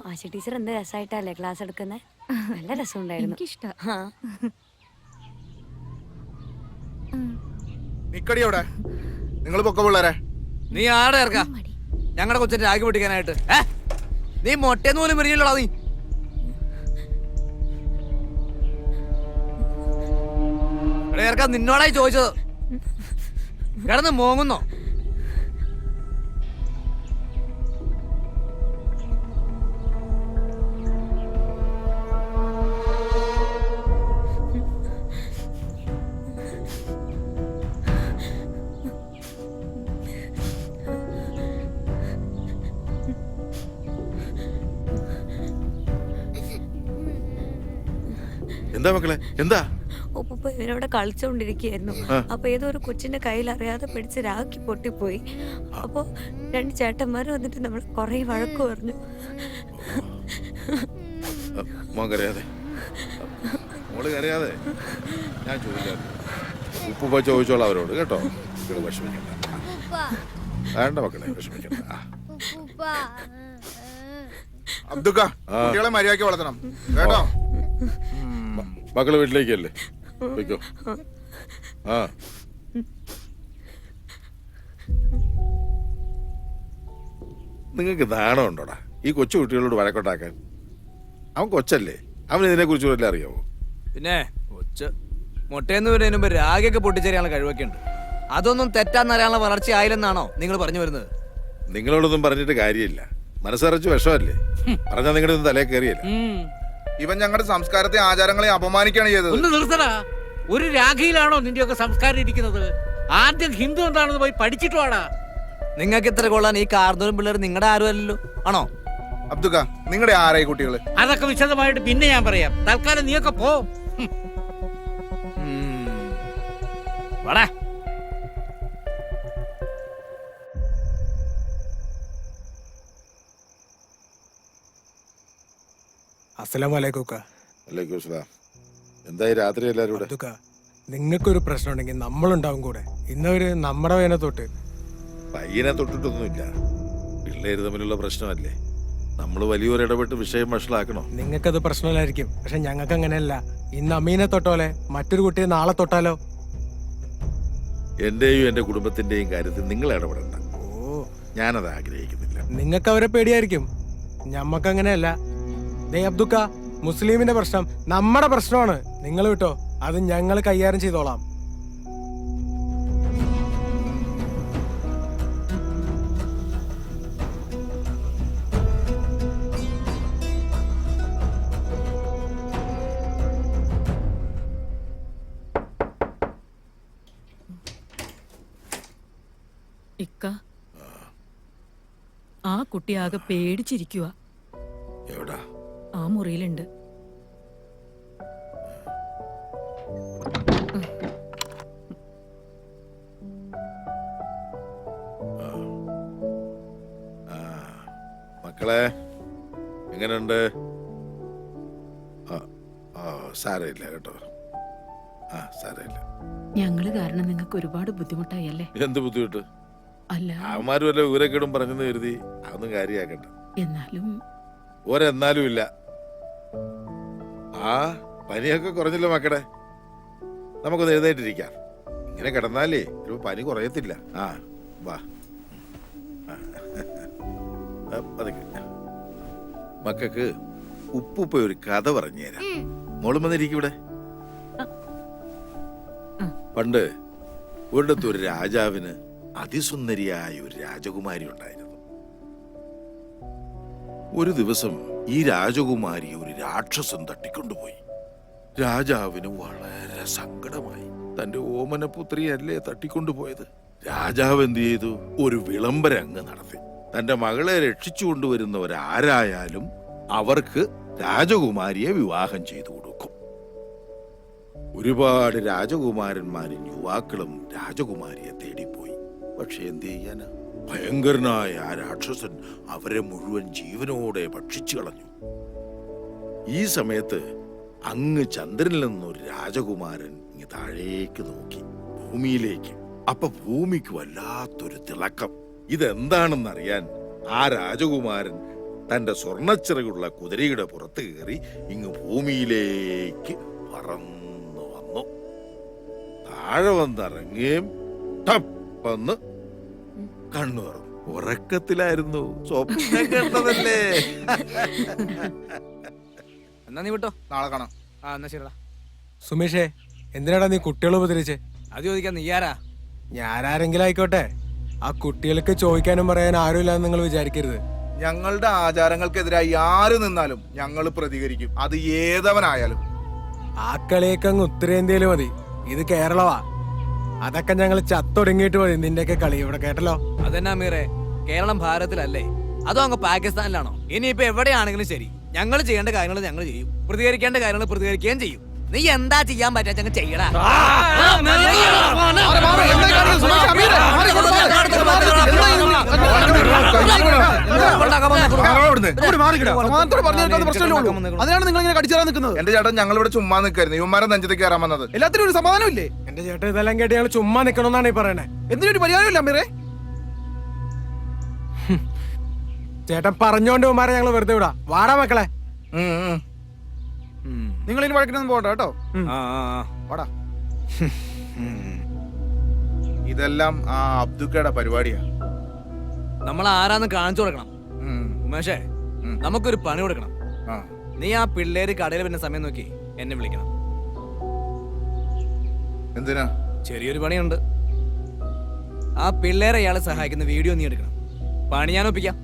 S9: ആശ ടീച്ചർ എന്ത് രസമായിട്ടല്ലേ ക്ലാസ് എടുക്കുന്നത്. നല്ല രസമുണ്ടായിരുന്നു.
S4: നിക്കടിയോടെ നിങ്ങൾ പൊക്ക പിള്ളേരെ.
S8: നീ ആടെ ഇറക്കാം ഞങ്ങളുടെ കൊച്ചിന്റെ രാഗി പൊട്ടിക്കാനായിട്ട്. നീ മൊട്ടേന്ന് പോലും വരികയല്ലോടാ നീ. ഇറക്കാം, നിന്നോടായി ചോദിച്ചത്. കിടന്ന് മോങ്ങുന്നോ?
S6: എന്താ മക്കളെ, എന്താ?
S7: ഒപ്പ ഇവരവിടെ കളിച്ചോണ്ടിരിക്കുകയായിരുന്നു. അപ്പൊ ഏതോ ഒരു കൊച്ചിന്റെ കയ്യിൽ അറിയാതെ പിടിച്ച് രാഖി പൊട്ടിപ്പോയി. അപ്പൊ 2 ചേട്ടന്മാര് വന്നിട്ട് നമ്മൾ കൊറേ വഴക്ക് പറഞ്ഞു.
S6: മോൻ കരയാതെ, മോള് കരയാതെ. ഞാൻ ചോദിക്കാം, ഉപ്പുപ്പ ചോദിച്ചോളാം അവരോട് കേട്ടോ. മക്കള് വിഷമിക്കണ്ട, വേണ്ട മക്കളെ വിഷമിക്കണ്ട.
S4: അബ്ദുക്ക, കുട്ടികളെ മര്യാദയ്ക്ക് വളർത്തണം കേട്ടോ.
S6: മക്കള് വീട്ടിലേക്കല്ലേ, വെക്കോ. ആ നിങ്ങൾക്ക് നാണം ഉണ്ടോടാ ഈ കൊച്ചു കുട്ടികളോട് വഴക്കൊണ്ടാക്കാൻ? അവൻ കൊച്ചല്ലേ, അവൻ ഇതിനെ കുറിച്ച് വല്ല അറിയാവോ?
S8: പിന്നെ മുട്ടയെന്ന് വരുന്നതിന് മുമ്പ് രാഗിയൊക്കെ പൊട്ടിച്ചേരാനുള്ള കഴിവൊക്കെ ഉണ്ട്. അതൊന്നും തെറ്റാന്നറിയാനുള്ള വളർച്ച ആയില്ലെന്നാണോ നിങ്ങൾ പറഞ്ഞു വരുന്നത്?
S6: നിങ്ങളോടൊന്നും പറഞ്ഞിട്ട് കാര്യമില്ല, മനസ്സറിച്ച് വിഷമല്ലേ. പറഞ്ഞാൽ നിങ്ങളുടെ ഒന്നും തലേ കയറിയല്ല.
S4: ഇവൻ ഞങ്ങളുടെ സംസ്കാരത്തെ ആചാരങ്ങളെ അപമാനിക്കുകയാണ് ചെയ്തത്.
S5: ഒന്ന് നിർത്തടാ. ഒരു രാഖിയിലാണോ നിന്റെയൊക്കെ സംസ്കാരം ഇരിക്കുന്നത്? ആദ്യം ഹിന്ദു എന്താണെന്ന് പോയി പഠിച്ചിട്ട് വാടാ.
S8: നിങ്ങൾക്ക് ഇത്ര കൊള്ളാൻ ഈ കാർന്നൂരും പിള്ളേർ നിങ്ങളുടെ ആരും അല്ലല്ലോ, ആണോ?
S4: അബ്ദുക്ക, നിങ്ങളുടെ ആരായി കുട്ടികള്?
S5: അതൊക്കെ വിശദമായിട്ട് പിന്നെ ഞാൻ പറയാം. തൽക്കാലം നീയൊക്കെ പോ. വാടാ.
S12: അസ്സലാമലൈക്കും.
S6: എന്തായി രാത്രി എല്ലാരും കൂടെ?
S12: നിങ്ങൾക്കൊരു പ്രശ്നം ഉണ്ടെങ്കിൽ നമ്മളുണ്ടാവും കൂടെ. ഇന്നവര് നമ്മുടെ വേന തൊട്ട്
S6: പയ്യനെ തൊട്ടിട്ടൊന്നുമില്ല, പിള്ളേര് തമ്മിലുള്ള പ്രശ്നമല്ലേ. നമ്മൾ വലിയൊരു ഇടപെട്ട് വിഷയം വഷളാക്കണോ?
S12: നിങ്ങൾക്കത് പ്രശ്നമില്ലായിരിക്കും, പക്ഷെ ഞങ്ങൾക്ക് അങ്ങനെയല്ല. ഇന്ന് അമ്മീനെ തൊട്ടോലെ മറ്റൊരു കുട്ടിയെ നാളെ തൊട്ടാലോ?
S6: എന്റെയും എന്റെ കുടുംബത്തിന്റെയും കാര്യത്തിൽ നിങ്ങൾ ഇടപെടണ്ട. ഞാനത് ആഗ്രഹിക്കുന്നില്ല.
S12: നിങ്ങൾക്ക് അവരെ പേടിയായിരിക്കും, ഞമ്മക്ക് അങ്ങനെയല്ല. ദേ അബ്ദുക്ക, മുസ്ലിമിന്റെ പ്രശ്നം നമ്മുടെ പ്രശ്നമാണ്. നിങ്ങൾ വിട്ടോ, അത് ഞങ്ങൾ കൈകാര്യം ചെയ്തോളാം.
S3: ഇക്ക, ആ കുട്ടി ആകെ പേടിച്ചിരിക്കുക.
S6: എവിടാ?
S3: ആ മുറിയിലുണ്ട്.
S6: മക്കളെ എങ്ങനെയുണ്ട്? സാരമില്ല കേട്ടോ. സാരമില്ല.
S3: ഞങ്ങള് കാരണം നിങ്ങൾക്ക് ഒരുപാട് ബുദ്ധിമുട്ടായി അല്ലേ?
S6: എന്ത് ബുദ്ധിമുട്ട്?
S3: അല്ല,
S6: അവന്മാരും വല്ല ഊരക്കേടും പറഞ്ഞെന്ന് കരുതി അതൊന്നും കാര്യാക്കണ്ട.
S3: എന്നാലും
S6: ഒരെന്നാലും ഇല്ല. പനിയൊക്കെ കുറഞ്ഞല്ലോ മക്കളെ, നമുക്കൊന്ന് എഴുന്നേറ്റിരിക്കാം. ഇങ്ങനെ കിടന്നാലേ ഒരു പനി കുറയത്തില്ല. വാ. മക്കൾക്ക് ഉപ്പുപ്പ ഒരു കഥ പറഞ്ഞു തരാം. മോളും വന്നിരിക്കും ഇവിടെ. പണ്ട് ഒരിടത്ത് ഒരു രാജാവിന് അതിസുന്ദരിയായ ഒരു രാജകുമാരി ഉണ്ടായിരുന്നു. ഒരു ദിവസം ഈ രാജകുമാരി ഒരു രാക്ഷസൻ തട്ടിക്കൊണ്ടുപോയി. രാജാവിന് വളരെ സങ്കടമായി. തന്റെ ഓമനപുത്രിയല്ലേ തട്ടിക്കൊണ്ടുപോയത്. രാജാവ് എന്ത് ചെയ്തു? ഒരു വിളംബരം അങ്ങ് നടത്തി. തന്റെ മകളെ രക്ഷിച്ചു കൊണ്ടുവരുന്നവരാരായാലും അവർക്ക് രാജകുമാരിയെ വിവാഹം ചെയ്തു കൊടുക്കും. ഒരുപാട് രാജകുമാരന്മാരും യുവാക്കളും രാജകുമാരിയെ തേടിപ്പോയി. പക്ഷെ എന്ത് ചെയ്യാനാ? ഭയങ്കരനായ ആ രാക്ഷസൻ അവരെ മുഴുവൻ ജീവനോടെ ഭക്ഷിച്ചു കളഞ്ഞു. ഈ സമയത്ത് അങ്ങ് ചന്ദ്രനിൽ നിന്നൊരു രാജകുമാരൻ ഇങ്ങ് താഴേക്ക് നോക്കി, ഭൂമിയിലേക്ക്. അപ്പൊ ഭൂമിക്ക് വല്ലാത്തൊരു തിളക്കം. ഇതെന്താണെന്നറിയാൻ ആ രാജകുമാരൻ തന്റെ സ്വർണച്ചിറകുള്ള കുതിരയുടെ പുറത്ത് കയറി ഇങ്ങ് ഭൂമിയിലേക്ക് പറന്നു വന്നു. താഴെ വന്നിറങ്ങുകയും ടപ്പെന്ന് കണ്ണു തുറന്നു. ഉറക്കത്തിലായിരുന്നു, സ്വപ്നം കണ്ടതല്ലേ.
S8: എന്നാ നീ വിട്ടോ,
S4: നാളെ കാണാം.
S8: എന്നാ ശരിടാ.
S12: സുമേഷേ, എന്തിനാടാ നീ കുട്ടികളെ ഉപദ്രവിച്ചേ?
S8: അത് ചോദിക്കാൻ നീ ആരാ?
S12: ഞാനാരെങ്കിലും ആയിക്കോട്ടെ, ആ കുട്ടികൾക്ക് ചോദിക്കാനും പറയാനും ആരുമില്ലാന്ന് നിങ്ങൾ വിചാരിക്കരുത്.
S4: ഞങ്ങളുടെ ആചാരങ്ങൾക്കെതിരായി ആര് നിന്നാലും ഞങ്ങൾ പ്രതികരിക്കും, അത് ഏതവനായാലും.
S12: ആ കളിയൊക്കെ അങ്ങ് ഉത്തരേന്ത്യയിൽ മതി, ഇത് കേരളമാ. അതൊക്കെ ഞങ്ങൾ ചത്തൊടുങ്ങിയിട്ട് മതി നിന്റെയൊക്കെ കളി. ഇവിടെ കേട്ടല്ലോ.
S8: അതെന്നാ മീറെ, കേരളം ഭാരതത്തിലല്ലേ, അതോ അങ്ങ് പാകിസ്ഥാനിലാണോ? ഇനിയിപ്പോ എവിടെയാണെങ്കിലും ശരി, ഞങ്ങൾ ചെയ്യേണ്ട കാര്യങ്ങൾ ഞങ്ങൾ ചെയ്യും, പ്രതികരിക്കേണ്ട കാര്യങ്ങൾ പ്രതികരിക്കുകയും ചെയ്യും. നീ എന്താ ചെയ്യാൻ പറ്റാ ചെയ്യടാ.
S12: അതിനാണ് നിങ്ങൾ ഇങ്ങനെ കടിച്ചാൽ നിൽക്കുന്നത്.
S4: എന്റെ ചേട്ടൻ ഞങ്ങൾ ഇവിടെ ചുമ്മാ നിൽക്കായിരുന്നു, ഇവന്മാരെ നെഞ്ചത്തേക്ക് കയറാൻ വന്നത്.
S12: എല്ലാത്തിനും ഒരു സമാധാനം ഇല്ലേ? എന്റെ ചേട്ടൻ ഇതെല്ലാം കേട്ട് ഞങ്ങൾ ചുമ്മാ നിൽക്കണമെന്നാണ് ഈ പറയണേ. എന്തിനൊരു പരിഹാരമില്ല അമ്മീറെ. ചേട്ടൻ പറഞ്ഞോണ്ട് ഉമ്മാരെ ഞങ്ങൾ വെറുതെ വിടാ. വാടാ മക്കളെ.
S4: നിങ്ങൾ ഇനി വഴക്കിനൊന്നും പോകണ്ട കേട്ടോ. വാടാ. ഇതെല്ലാം ആ അബ്ദുക്കയുടെ പരിപാടിയാ.
S8: നമ്മൾ ആരാന്ന് കാണിച്ചു കൊടുക്കണം. ഉമേഷേ, നമുക്കൊരു പണി കൊടുക്കണം. നീ ആ പിള്ളേര് കടയിൽ വരുന്ന സമയം നോക്കി എന്നെ വിളിക്കണം.
S4: എന്തിനാ?
S8: ചെറിയൊരു പണിയുണ്ട്. ആ പിള്ളേരെ അയാളെ സഹായിക്കുന്ന വീഡിയോ നീ എടുക്കണം. പണി ഞാൻ ഒപ്പിക്കാം.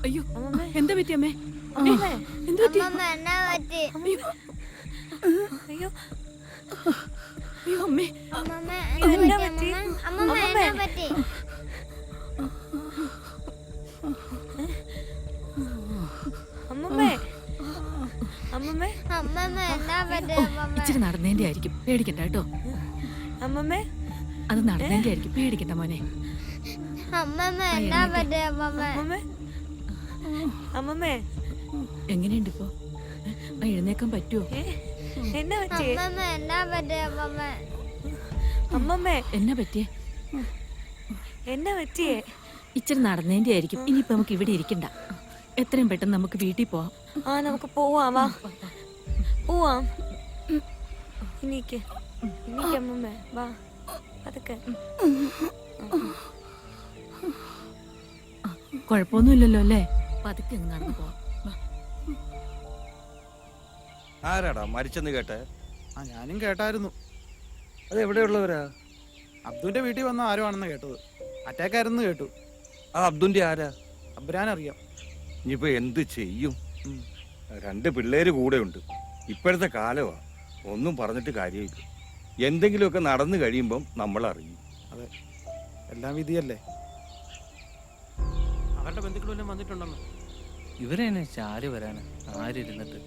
S3: അയ്യോ, എന്താ പറ്റി അമ്മേ? എന്താ പറ്റി?
S7: അയ്യോ
S3: അയ്യോ അമ്മേ, ഇച്ചിരി നടന്നതിന്റെ ആയിരിക്കും, പേടിക്കണ്ട കേട്ടോ.
S7: അമ്മമ്മേ,
S3: അത് നടന്നതിന്റെ ആയിരിക്കും, പേടിക്കണ്ട മോനെ.
S7: അമ്മമ്മേ,
S3: എങ്ങനെയുണ്ട് ഇപ്പൊ? എഴുന്നേക്കാൻ പറ്റുമോ?
S7: എന്നാ പറ്റിയേ? അമ്മമ്മേ,
S3: എന്നാ പറ്റിയേ?
S7: എന്നാ പറ്റിയേ?
S3: ഇച്ചിരി നടന്നതിന്റെ ആയിരിക്കും. ഇനിയിപ്പോ നമുക്ക് ഇവിടെ ഇരിക്കണ്ട, എത്രയും പെട്ടെന്ന് നമുക്ക് വീട്ടിൽ പോവാം.
S7: ആ, നമുക്ക് പോവാം. വാ, പോവാം. ഇനിക്ക് അമ്മമ്മേ, വാ, അതൊക്കെ
S3: കുഴപ്പമൊന്നുമില്ലല്ലോ അല്ലേ?
S1: പതുക്കെ അങ്ങ് നടന്നു പോവാം.
S13: ആരാടാ മരിച്ചെന്ന് കേട്ടെ?
S12: ഞാനും കേട്ടായിരുന്നു.
S13: അത് എവിടെയുള്ളവരാ?
S12: അബ്ദുവിന്റെ വീട്ടിൽ വന്ന ആരോ ആണെന്ന് കേട്ടത്. അറ്റാക്ക് ആയിരുന്നു കേട്ടു.
S13: ആ അബ്ദുന്റെ ആരാ?
S12: അബ്രാൻ അറിയാം.
S13: ഇനിയിപ്പോ എന്ത് ചെയ്യും? 2 പിള്ളേര് കൂടെ ഉണ്ട്. ഇപ്പോഴത്തെ കാലമാ, ഒന്നും പറഞ്ഞിട്ട് കാര്യമില്ല. എന്തെങ്കിലുമൊക്കെ നടന്നു കഴിയുമ്പം നമ്മൾ അറിയും.
S12: അതെ, എല്ലാം വിധിയല്ലേ.
S2: അവരുടെ ബന്ധുക്കളെല്ലാം വന്നിട്ടുണ്ടെന്ന്.
S8: ഇവരെന്നെ ചാരി വരാന് ആരിരുന്നിട്ട്.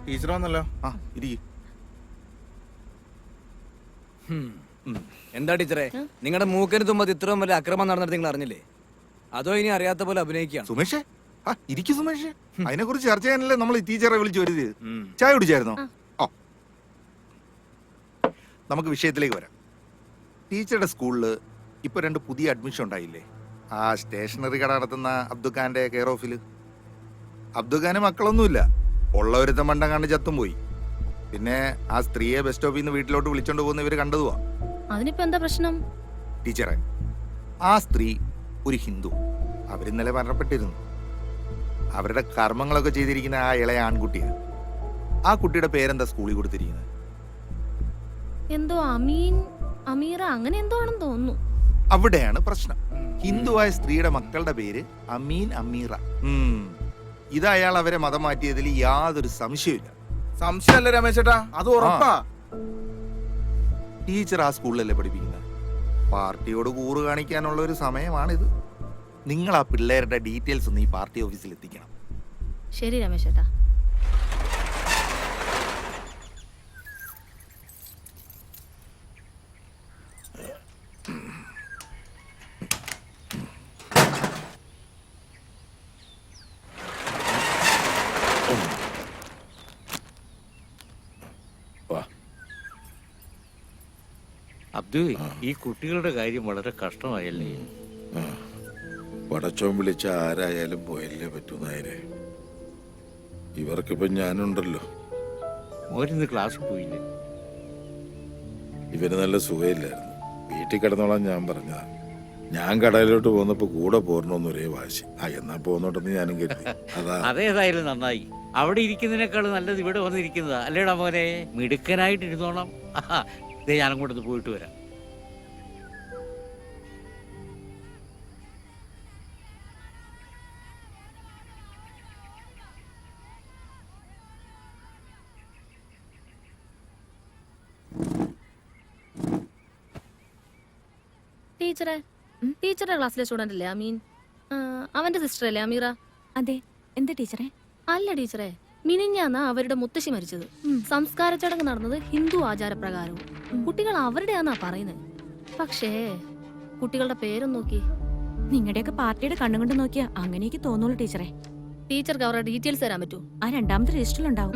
S4: ടീച്ചർ വന്നല്ലോ. ആ ഇരിക്കും.
S8: എന്താ ടീച്ചറെ, നിങ്ങളുടെ മൂക്കിന് തുമ്പത്ത് ഇത്രയും വലിയ അക്രമം നടന്നിട്ട് നിങ്ങൾ അറിഞ്ഞില്ലേ? അതോ ഇനി അറിയാത്ത പോലെ അഭിനയിക്കുകയാണ്?
S4: സുമേഷേ, ആ ഇരിക്കും സുമേഷേ. അതിനെ കുറിച്ച് ചർച്ച ചെയ്യാനല്ലേ നമ്മൾ ഈ ടീച്ചറെ വിളിച്ചു വരുത്. ചായ കുടിച്ചായിരുന്നോ? ഓ, നമുക്ക് വിഷയത്തിലേക്ക് വരാം. ടീച്ചറുടെ സ്കൂളിൽ ഇപ്പൊ 2 പുതിയ അഡ്മിഷൻ ഉണ്ടായില്ലേ? ആ സ്റ്റേഷനറി കട നടത്തുന്ന അബ്ദുഖാന്റെ കെയർ ഓഫില്. അബ്ദുഖാന് മക്കളൊന്നുമില്ല, ഉള്ളവരുത്ത മണ്ടം കണ്ട് ചത്തും പോയി. പിന്നെ ആ സ്ത്രീയെ ബസ് സ്റ്റോപ്പിൽ നിന്ന് വീട്ടിലോട്ട് വിളിച്ചോണ്ട് പോകുന്ന ഇവര് കണ്ടതുവാ.
S1: അതിനിപ്പോ എന്താ പ്രശ്നം?
S4: ടീച്ചറെ, ആ സ്ത്രീ ഒരു ഹിന്ദു. അവരിന്നലെ മരണപ്പെട്ടിരുന്നു. അവരുടെ കർമ്മങ്ങളൊക്കെ ചെയ്തിരിക്കുന്ന ആ ഇളയ ആൺകുട്ടിയാണ്. ആ കുട്ടിയുടെ പേരെന്താ സ്കൂളിൽ കൊടുത്തിരിക്കുന്നത്?
S1: എന്തോ അമീറ അങ്ങനെ എന്തോ ആണെന്ന് തോന്നുന്നു.
S4: അവിടെയാണ് പ്രശ്നം. ഹിന്ദുവായ സ്ത്രീയുടെ മക്കളുടെ പേര് അമീൻ അമീറ. ഇത് അയാൾ അവരെ മതം മാറ്റിയതിൽ യാതൊരു സംശയമില്ല.
S6: സംശയമല്ല രമേശേട്ടാ, അത് ഉറപ്പാ.
S4: ടീച്ചർ ആ സ്കൂളിലല്ലേ പഠിപ്പിക്കുന്നത്? പാർട്ടിയോട് കൂറ് കാണിക്കാനുള്ള ഒരു സമയമാണിത്. നിങ്ങൾ ആ പിള്ളേരുടെ ഡീറ്റെയിൽസ് ഒന്ന് ഈ പാർട്ടി ഓഫീസിൽ എത്തിക്കണം.
S1: ശരി രമേശ് ചേട്ടാ.
S5: അബ്ദു, ഈ കുട്ടികളുടെ കാര്യം വളരെ കഷ്ടമായല്ലേ?
S6: പടച്ചോൻ വിളിച്ച ആരായാലും പോയല്ലേ പറ്റൂ നായരെ. ഇവർക്കിപ്പം ഞാനുണ്ടല്ലോ.
S5: മോരിന്ന് ക്ലാസ് പോയില്ലേ?
S6: ഇവന് നല്ല സുഖമില്ലായിരുന്നു. വീട്ടിൽ കിടന്നോളാൻ ഞാൻ പറഞ്ഞതാ. ഞാൻ കടയിലോട്ട് പോന്നപ്പോ കൂടെ പോരണോന്ന് ഒരേ വാശി. എന്നാ പോന്നോട്ടെന്ന് ഞാനും കരുതി. അതാ.
S5: അതേതായാലും നന്നായി. അവിടെ ഇരിക്കുന്നതിനേക്കാൾ നല്ലത് ഇവിടെ വന്നിരിക്കുന്നതാ അല്ലേടാ മോനെ? മിടുക്കനായിട്ട് ഇരുന്നോണം. ഇതേ ഞാനും കൂടെ പോയിട്ട് വരാം.
S1: ടീച്ചറുടെ ക്ലാസ്സിലെ സ്റ്റുഡന്റ് അല്ലേ അമീൻ? അവന്റെ സിസ്റ്റർ അല്ലേ അമീറ?
S7: അതെ. എന്താ ടീച്ചറെ?
S1: അല്ല ടീച്ചറെ, മിനിഞ്ഞാന്നാ അവരുടെ മുത്തശ്ശി മരിച്ചത്. സംസ്കാര ചടങ്ങ് നടന്നത് ഹിന്ദു ആചാരപ്രകാരവും. കുട്ടികൾ അവരുടെയാന്നാ പറയുന്നത്. പക്ഷേ കുട്ടികളുടെ പേരും നോക്കി.
S7: നിങ്ങളുടെയൊക്കെ പാർട്ടിയുടെ കണ്ണും കൊണ്ട് നോക്കിയാ അങ്ങനെയൊക്കെ തോന്നുള്ളൂ ടീച്ചറെ.
S1: ടീച്ചർക്ക് അവരുടെ ഡീറ്റെയിൽസ് തരാൻ പറ്റൂ?
S7: ആ രണ്ടാമത്തെ രജിസ്റ്ററിലുണ്ടാവും.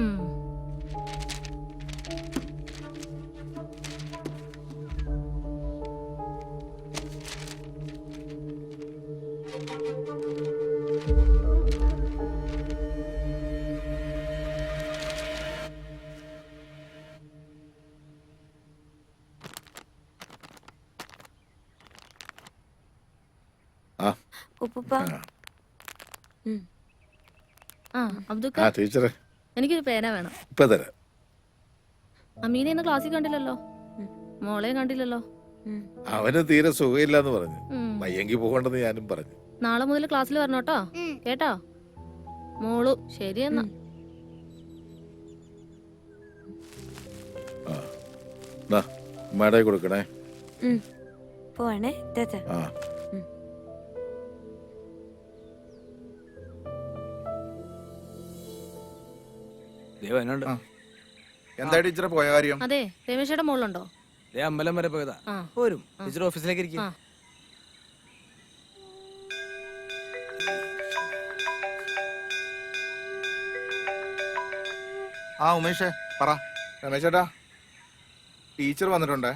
S6: ടീച്ചറെ,
S1: എനിക്കൊരു പേന വേണം.
S6: ഇപ്പൊ തരാം.
S1: അമീനെ ഇന്ന് ക്ലാസ്സിൽ കണ്ടില്ലല്ലോ, മോളെ കണ്ടില്ലല്ലോ.
S6: അവന് തീരെ സുഖമില്ലാന്ന് പറഞ്ഞു. വയ്യെങ്കി പോകണ്ടെന്ന് ഞാനും പറഞ്ഞു.
S1: നാളെ മുതൽ ക്ലാസ്സിൽ വരണോട്ടോ, കേട്ടോ മോളു? ശരിയെന്നാ.
S6: മട കൊടുക്കണേ.
S7: പോണേ.
S6: എന്താ ടീച്ചറെ പോയ കാര്യം?
S1: അതെ, രമേശയുടെ മോളുണ്ടോ?
S8: അമ്പലം വരെ പോയതാ. പോരും. ടീച്ചർ ഓഫീസിലേക്ക് ഇരിക്കും.
S4: ഉമേഷേ പറ.
S6: രമേശേട്ടാ, ടീച്ചർ വന്നിട്ടുണ്ടേ.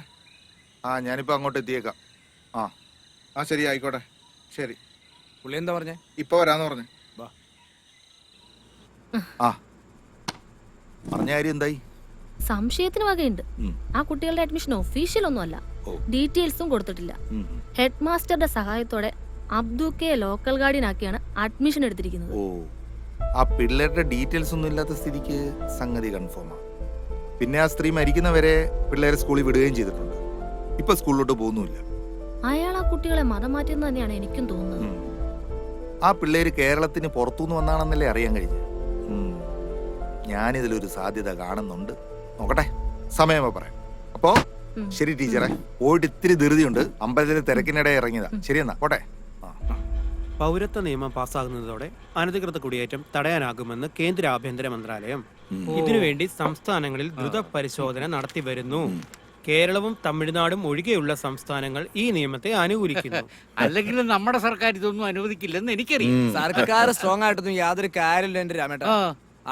S4: ഞാനിപ്പോ അങ്ങോട്ട് എത്തിയേക്കാം.
S6: ശരി, ആയിക്കോട്ടെ. ശരി.
S8: പുള്ളി എന്താ പറഞ്ഞേ?
S6: ഇപ്പൊ വരാന്ന് പറഞ്ഞു.
S4: പറഞ്ഞ കാര്യം എന്തായി?
S1: സംശയത്തിന് വകയുണ്ട്. ആ കുട്ടികളുടെ അഡ്മിഷൻ ഒഫീഷ്യൽ ഒന്നും അല്ല, ഡീറ്റെയിൽസും കൊടുത്തിട്ടില്ല. ഹെഡ് മാസ്റ്ററുടെ സഹായത്തോടെ അബ്ദുക്കെ ലോക്കൽ ഗാർഡിയൻ ആക്കിയാണ് അഡ്മിഷൻ എടുത്തിരിക്കുന്നത്.
S4: ആ പിള്ളേരുടെ ഡീറ്റെയിൽസ് ഒന്നും ഇല്ലാത്ത സ്ഥിതിക്ക് സംഗതി കൺഫേമാണ്. പിന്നെ ആ സ്ത്രീ മരിക്കുന്നവരെ പിള്ളേരെ സ്കൂളിൽ വിടുകയും ചെയ്തിട്ടുണ്ട്. ഇപ്പൊ സ്കൂളിലോട്ട് പോകുന്നുമില്ല.
S1: അയാൾ ആ കുട്ടികളെ മതം മാറ്റിയെന്ന് തന്നെയാണ് എനിക്കും തോന്നുന്നത്.
S4: ആ പിള്ളേര് കേരളത്തിന് പുറത്തുനിന്ന് വന്നാണെന്നല്ലേ അറിയാൻ കഴിഞ്ഞു. ഞാനിതിലൊരു സാധ്യത കാണുന്നുണ്ട്. നോക്കട്ടെ, സമയമോ പറയാം. അപ്പോ ശരി ടീച്ചറെ, പോയിട്ട് ഇത്തിരി ധൃതിയുണ്ട്. അമ്പലത്തിലെ തിരക്കിനിടെ ഇറങ്ങിയതാ. ശരിയെന്നാ, പോട്ടെ.
S2: പൗരത്വ നിയമം പാസ്സാകുന്നതോടെ അനധികൃത കുടിയേറ്റം തടയാനാകുമെന്ന് കേന്ദ്ര ആഭ്യന്തര മന്ത്രാലയം. ഇതിനുവേണ്ടി സംസ്ഥാനങ്ങളിൽ ദ്രുത പരിശോധന നടത്തി വരുന്നു. കേരളവും തമിഴ്നാടും ഒഴികെയുള്ള സംസ്ഥാനങ്ങൾ ഈ നിയമത്തെ അനുകൂലിക്കുന്നു.
S5: അല്ലെങ്കിൽ നമ്മുടെ സർക്കാർ ഇതൊന്നും അനുവദിക്കില്ലെന്ന് എനിക്കറിയാം.
S8: സർക്കാർ സ്ട്രോങ് ആയിട്ടൊന്നും യാതൊരു കാര്യമില്ല എന്റെ രാമേട്ട.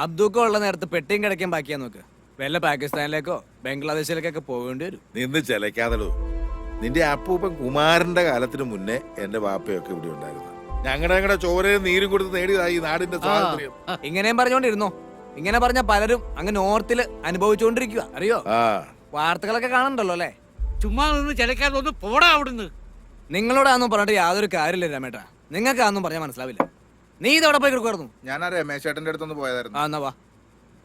S8: അബ്ദുക്ക ഉള്ള നേരത്ത് പെട്ടിയും കിടക്കാൻ ബാക്കിയാ നോക്ക്. വല്ല പാകിസ്ഥാനിലേക്കോ ബംഗ്ലാദേശിലേക്കൊക്കെ പോകേണ്ടി വരും.
S6: നിന്ന് ചിലക്കാതടൂ. നിന്റെ അപ്പൂപ്പൻ കുമാരന്റെ കാലത്തിന് മുന്നേ എന്റെ വാപ്പയൊക്കെ ഇവിടെ ഉണ്ടായിരുന്നു. ഞങ്ങളുടെ ചോരയും നീരും കൊടുത്ത് നേടിയതായി നാടിന്റെ സ്വാതന്ത്ര്യം.
S8: ഇങ്ങനെയും പറഞ്ഞോണ്ടിരുന്നോ? ഇങ്ങനെ പറഞ്ഞ പലരും അങ്ങ് നോർത്തില് അനുഭവിച്ചുകൊണ്ടിരിക്കുക, അറിയോ? വാർത്തകളൊക്കെ കാണണ്ടല്ലോ അല്ലേ?
S5: ചുമ്മാ നിന്ന് ചിലക്കാതെ ഒന്ന് പോടാ അവിടുന്ന്.
S8: നിങ്ങളോടാന്നും പറഞ്ഞിട്ട് യാതൊരു കാര്യമില്ല രാമേട്ടാ. നിങ്ങൾക്ക് അതൊന്നും പറഞ്ഞാൽ മനസ്സിലാവില്ല. നീ ഇതവിടെ പോയി കിടക്കുമായിരുന്നു.
S4: ഞാൻ ആ രമേശ് ചേട്ടന്റെ അടുത്തൊന്ന് പോയതായിരുന്നു.
S8: ആ എന്നാ വാ.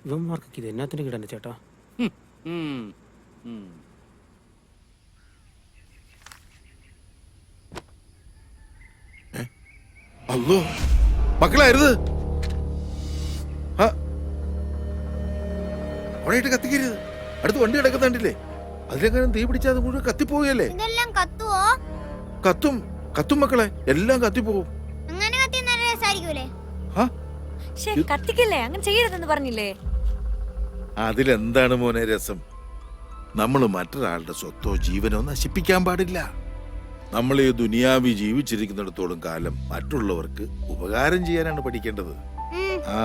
S2: ഇവന്മാർക്കൊക്കെ ഇത് എന്നാത്തിന് കിടന്നെ ചേട്ടാ?
S6: അല്ലോ മക്കളായിരുത്. അവിടെയായിട്ട് കത്തിക്കരുത്. അടുത്ത് വണ്ടി കിടക്കുന്നുണ്ടില്ലേ, അതിലെങ്ങനെ തീ പിടിച്ചാൽ അത് മുഴുവൻ കത്തിപ്പോവുകയല്ലേ?
S9: ഇതെല്ലാം കത്തുവോ?
S6: കത്തും കത്തും മക്കളെ, എല്ലാം കത്തിപ്പോവും.
S9: അങ്ങനെ കത്തി നല്ല രസായിരിക്കൂലേ?
S7: കത്തിക്കല്ലേ, അങ്ങനെ ചെയ്യരുതെന്ന് പറഞ്ഞില്ലേ?
S6: അതിലെന്താണ് മോനെ രസം? നമ്മൾ മറ്റൊരാളുടെ സ്വത്തോ ജീവനോ നശിപ്പിക്കാൻ പാടില്ല. നമ്മൾ ഈ ദുനിയാവി ജീവിച്ചിരിക്കുന്നിടത്തോളം കാലം മറ്റുള്ളവർക്ക് ഉപകാരം ചെയ്യാനാണ് പഠിക്കേണ്ടത്. ആ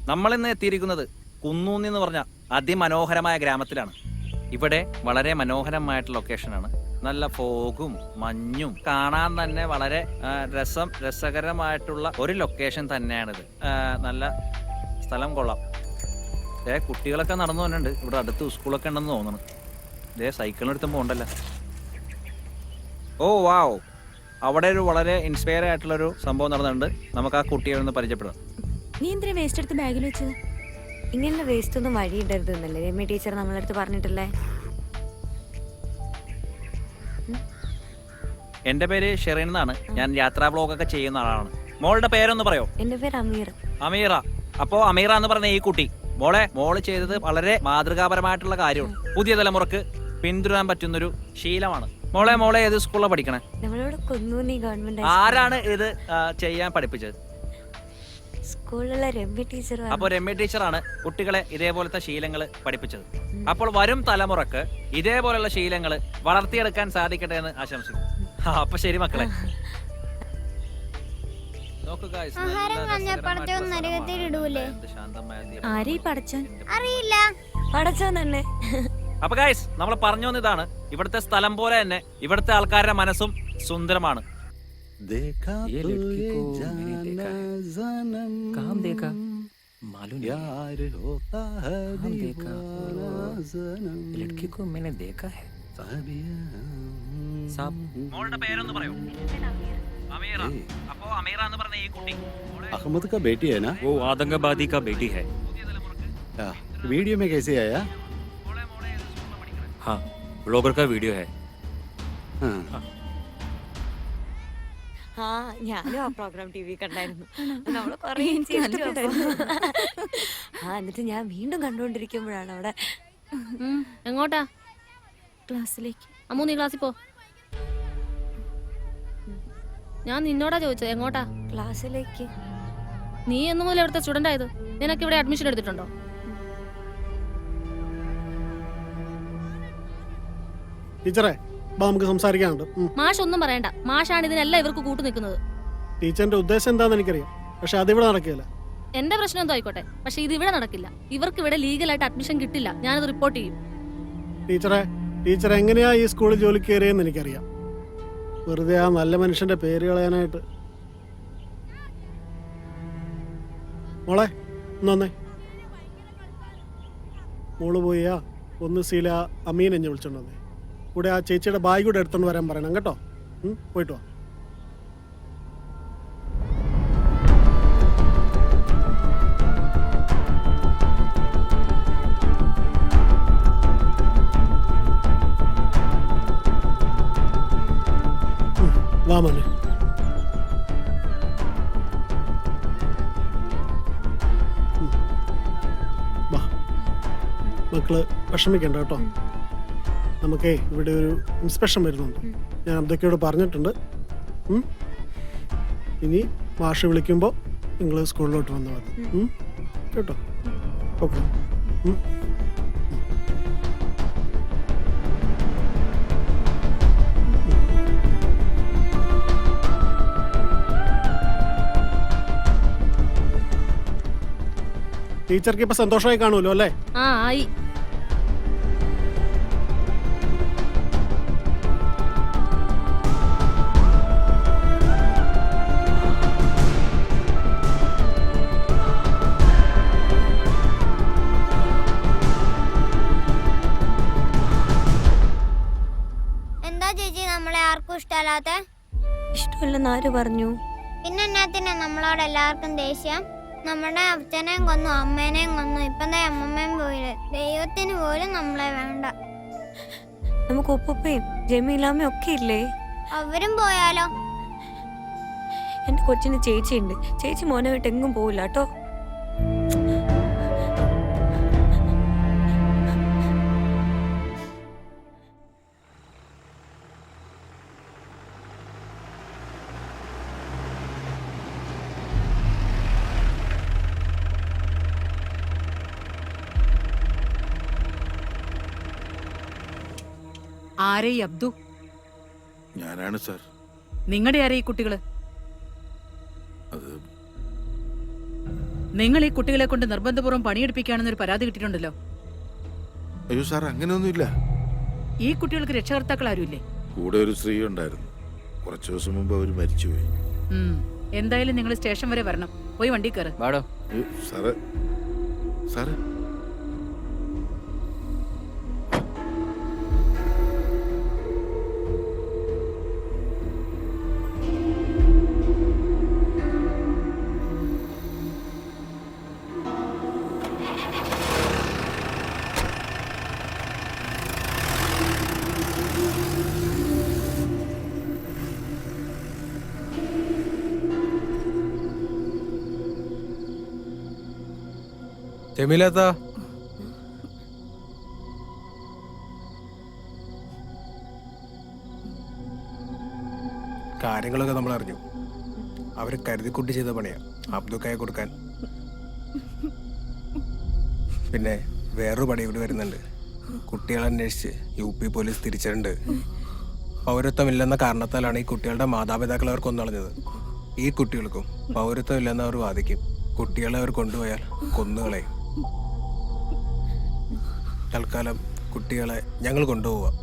S14: നമ്മളിന്ന് എത്തിയിരിക്കുന്നത് കുന്നൂന്നി എന്ന് പറഞ്ഞ അതിമനോഹരമായ ഗ്രാമത്തിലാണ്. ഇവിടെ വളരെ മനോഹരമായിട്ടുള്ള ലൊക്കേഷനാണ്. നല്ല ഫോഗും മഞ്ഞും കാണാൻ തന്നെ വളരെ രസകരമായിട്ടുള്ള ഒരു ലൊക്കേഷൻ തന്നെയാണിത്. നല്ല സ്ഥലം കൊള്ളാം. കുട്ടികളൊക്കെ നടന്നു വന്നിട്ടുണ്ട്. ഇവിടെ അടുത്ത് സ്കൂളൊക്കെ ഉണ്ടെന്ന് തോന്നുന്നു. സൈക്കിളിനെടുത്തും പോകണ്ടല്ലോ. ഓ വാവ്, അവിടെ ഒരു വളരെ ഇൻസ്പയർ ആയിട്ടുള്ളൊരു സംഭവം നടന്നിട്ടുണ്ട്. നമുക്ക് ആ കുട്ടിയെ ഒന്ന് പരിചയപ്പെടാം.
S7: നീ എന്തിനാ വേസ്റ്റ് എടുത്ത് ബാഗിൽ വെച്ചത്? ഇങ്ങനെ വേസ്റ്റ് ഒന്നും വഴിയിടരുത് എന്നല്ലേ രമ്യ ടീച്ചർ നമ്മളടുത്ത് പറഞ്ഞിട്ടില്ലേ?
S14: എന്റെ പേര് ഷെറിൻ എന്നാണ്. ഞാൻ യാത്രാ ബ്ലോഗൊക്കെ ചെയ്യുന്ന ആളാണ്. മോളുടെ പേരൊന്ന് പറയോ?
S7: എന്റെ പേര് അമീർ.
S14: അമീറ. അപ്പോ അമീറ എന്ന് പറഞ്ഞ ഈ കുട്ടി മോള് ചെയ്തത് വളരെ മാതൃകാപരമായിട്ടുള്ള കാര്യമാണ്. പുതിയ തലമുറക്ക് പിന്തുടരാൻ പറ്റുന്നൊരു ശീലമാണ്. മോളെ ഏത് സ്കൂളിലാണ് പഠിക്കണേ?
S7: നമ്മളോട് കുന്നൂന്നി ഗവൺമെന്റ്.
S14: ആരാണ് ഇത് ചെയ്യാൻ പഠിപ്പിച്ചത്?
S7: സ്കൂളിലുള്ള രമ്യ ടീച്ചർ.
S14: അപ്പോൾ രമ്യ ടീച്ചറാണ് കുട്ടികളെ ഇതേപോലത്തെ ശീലങ്ങൾ പഠിപ്പിച്ചത്. അപ്പോൾ വരും തലമുറക്ക് ഇതേപോലുള്ള ശീലങ്ങൾ വളർത്തിയെടുക്കാൻ സാധിക്കട്ടെ എന്ന് ആശംസിക്കുന്നു. അപ്പൊ ശരി മക്കളെ.
S9: അറിയില്ല.
S7: പടച്ചോൻ തന്നെ.
S14: അപ്പൊ ഗൈസ്, നമ്മൾ പറഞ്ഞു വന്നതാണ്, ഇവിടുത്തെ സ്ഥലം പോലെ തന്നെ ഇവിടുത്തെ ആൾക്കാരുടെ മനസ്സും സുന്ദരമാണ്. മോളുടെ പേരൊന്ന് പറയോ? अमीरा। अपो अमीरा എന്ന് പറഞ്ഞ ഈ കുട്ടി
S15: अहमद का बेटी है ना?
S16: वो आतंकवादी का बेटी है।
S15: वीडियो में कैसे आया?
S16: हाँ, ब्लॉगर का वीडियो है।
S7: ആ ഞാനും ആ പ്രോഗ്രാം ടി വി കണ്ടായിരുന്നു. നമ്മള് കൊറേ എന്നിട്ട് ഞാൻ വീണ്ടും കണ്ടുകൊണ്ടിരിക്കുമ്പോഴാണ് അവിടെ.
S1: എങ്ങോട്ടാ?
S7: ക്ലാസ്സിലേക്ക്.
S1: അമ്മു നീ ക്ലാസ്സിൽ പോ. ഞാൻ നിന്നോടാ ചോദിച്ചത് എങ്ങോട്ടാ?
S7: ക്ലാസ്സിലേക്ക്.
S1: നീ എന്ന് മുതൽ ഇവിടുത്തെ സ്റ്റുഡന്റ് ആയത്? നിനക്ക് ഇവിടെ അഡ്മിഷൻ എടുത്തിട്ടുണ്ടോ?
S11: ടീച്ചറെ നമുക്ക് സംസാരിക്കാനുണ്ട്.
S1: മാഷ് ഒന്നും പറയണ്ട. മാഷാണ് ഇതിനെല്ലാം ഇവർക്ക് കൂട്ടു നിൽക്കുന്നത്.
S11: ടീച്ചറിന്റെ ഉദ്ദേശം എന്താന്ന് എനിക്കറിയാം, പക്ഷെ അതിവിടെ നടക്കില്ല.
S1: എന്റെ പ്രശ്നം എന്തോ ആയിക്കോട്ടെ, പക്ഷെ ഇത് ഇവിടെ നടക്കില്ല. ഇവർക്ക് ഇവിടെ ലീഗലായിട്ട് അഡ്മിഷൻ കിട്ടില്ല. ഞാനത് റിപ്പോർട്ട് ചെയ്യും.
S11: ടീച്ചർ എങ്ങനെയാ ഈ സ്കൂളിൽ ജോലിക്ക് കയറിയെന്ന് എനിക്കറിയാം. വെറുതെ ആ നല്ല മനുഷ്യന്റെ പേര് കളയാനായിട്ട്. മോളെ ഒന്നേ, മോള് പോയാ ഒന്ന് സീല അമീൻ എന്നെ വിളിച്ചോണ്ടേ. കൂടെ ആ ചേച്ചിയുടെ ബാഗ് കൂടെ എടുത്തോണ്ട് വരാൻ പറയണം കേട്ടോ. പോയിട്ട് വാ. വാ മോനെ. വാ മക്കള് വിഷമിക്കണ്ട കേട്ടോ. നമുക്കേ ഇവിടെ ഒരു ഇൻസ്പെക്ഷൻ വരുന്നുണ്ട്. ഞാൻ അബ്ദക്കയോട് പറഞ്ഞിട്ടുണ്ട്. ഇനി മാഷ് വിളിക്കുമ്പോൾ നിങ്ങൾ സ്കൂളിലോട്ട് വന്നാൽ മതി കേട്ടോ. ഓക്കെ. ടീച്ചർക്ക് ഇപ്പൊ സന്തോഷമായി കാണുമല്ലോ അല്ലേ?
S1: ആ ആയി.
S9: ഇഷ്ടമല്ലാത്ത?
S7: ഇഷ്ടമില്ലെന്ന് ആര് പറഞ്ഞു?
S9: പിന്നെ എന്നാത്തിനാ നമ്മളോട് എല്ലാവർക്കും ദേഷ്യം? നമ്മുടെ അച്ഛനെയും കൊന്നു, അമ്മേനെയും കൊന്നു, ഇപ്പം ദേ അമ്മമ്മയും പോയില്ലേ. ദൈവത്തിന് പോലും നമ്മളെ വേണ്ട.
S7: നമുക്ക് ഉപ്പുപ്പയും ജമീലാമ്മയും ഒക്കെ ഇല്ലേ?
S9: അവരും പോയാലോ?
S7: എന്റെ കൊച്ചിന് ചേച്ചിയുണ്ട്. ചേച്ചി മോനെ വിട്ട് എങ്ങും പോവില്ല കേട്ടോ.
S3: ആരേ ഈ അബ്ദു?
S6: ഞാനാണ് സാർ.
S3: നിങ്ങളുടെ ആരേ ഈ കുട്ടികള്?
S6: അത്
S3: നിങ്ങൾ ഈ കുട്ടികളെ കൊണ്ട് നിർബന്ധപൂർവ്വം പണിയെടുപ്പിക്കുകയാണെന്നൊരു പരാതി കിട്ടിയിട്ടുണ്ടല്ലോ.
S6: അയ്യോ സാർ, അങ്ങനെയൊന്നുമില്ല.
S3: ഈ കുട്ടികൾക്ക് രക്ഷകർത്താക്കൾ ആരുമില്ലേ?
S6: കൂടെ ഒരു സ്ത്രീ ഉണ്ടായിരുന്നു. കുറച്ചു ദിവസം മുമ്പ് അവർ മരിച്ചുപോയി.
S3: എന്തായാലും നിങ്ങൾ സ്റ്റേഷൻ വരെ വരണം. പോയി വണ്ടി കയറ്.
S6: അയ്യോ സാറ്, സാറ്
S12: ജമീലത്താ, കാര്യങ്ങളൊക്കെ നമ്മൾ അറിഞ്ഞു. അവര് കരുതിക്കുട്ടി ചെയ്ത പണിയാ അബ്ദുക്കായെ കൊടുക്കാൻ. പിന്നെ വേറൊരു പണി ഇവിടെ വരുന്നുണ്ട്. കുട്ടികളെ അന്വേഷിച്ച് UP പോലീസ് തിരിച്ചിട്ടുണ്ട്. പൗരത്വമില്ലെന്ന കാരണത്താലാണ് ഈ കുട്ടികളുടെ മാതാപിതാക്കൾ അവർ കൊന്നളഞ്ഞത്. ഈ കുട്ടികൾക്കും പൗരത്വം ഇല്ലെന്ന് അവർ വാദിക്കും. കുട്ടികളെ അവർ കൊണ്ടുപോയാൽ കൊന്നുകളയും. തൽക്കാലം കുട്ടികളെ ഞങ്ങൾ കൊണ്ടുപോവാം.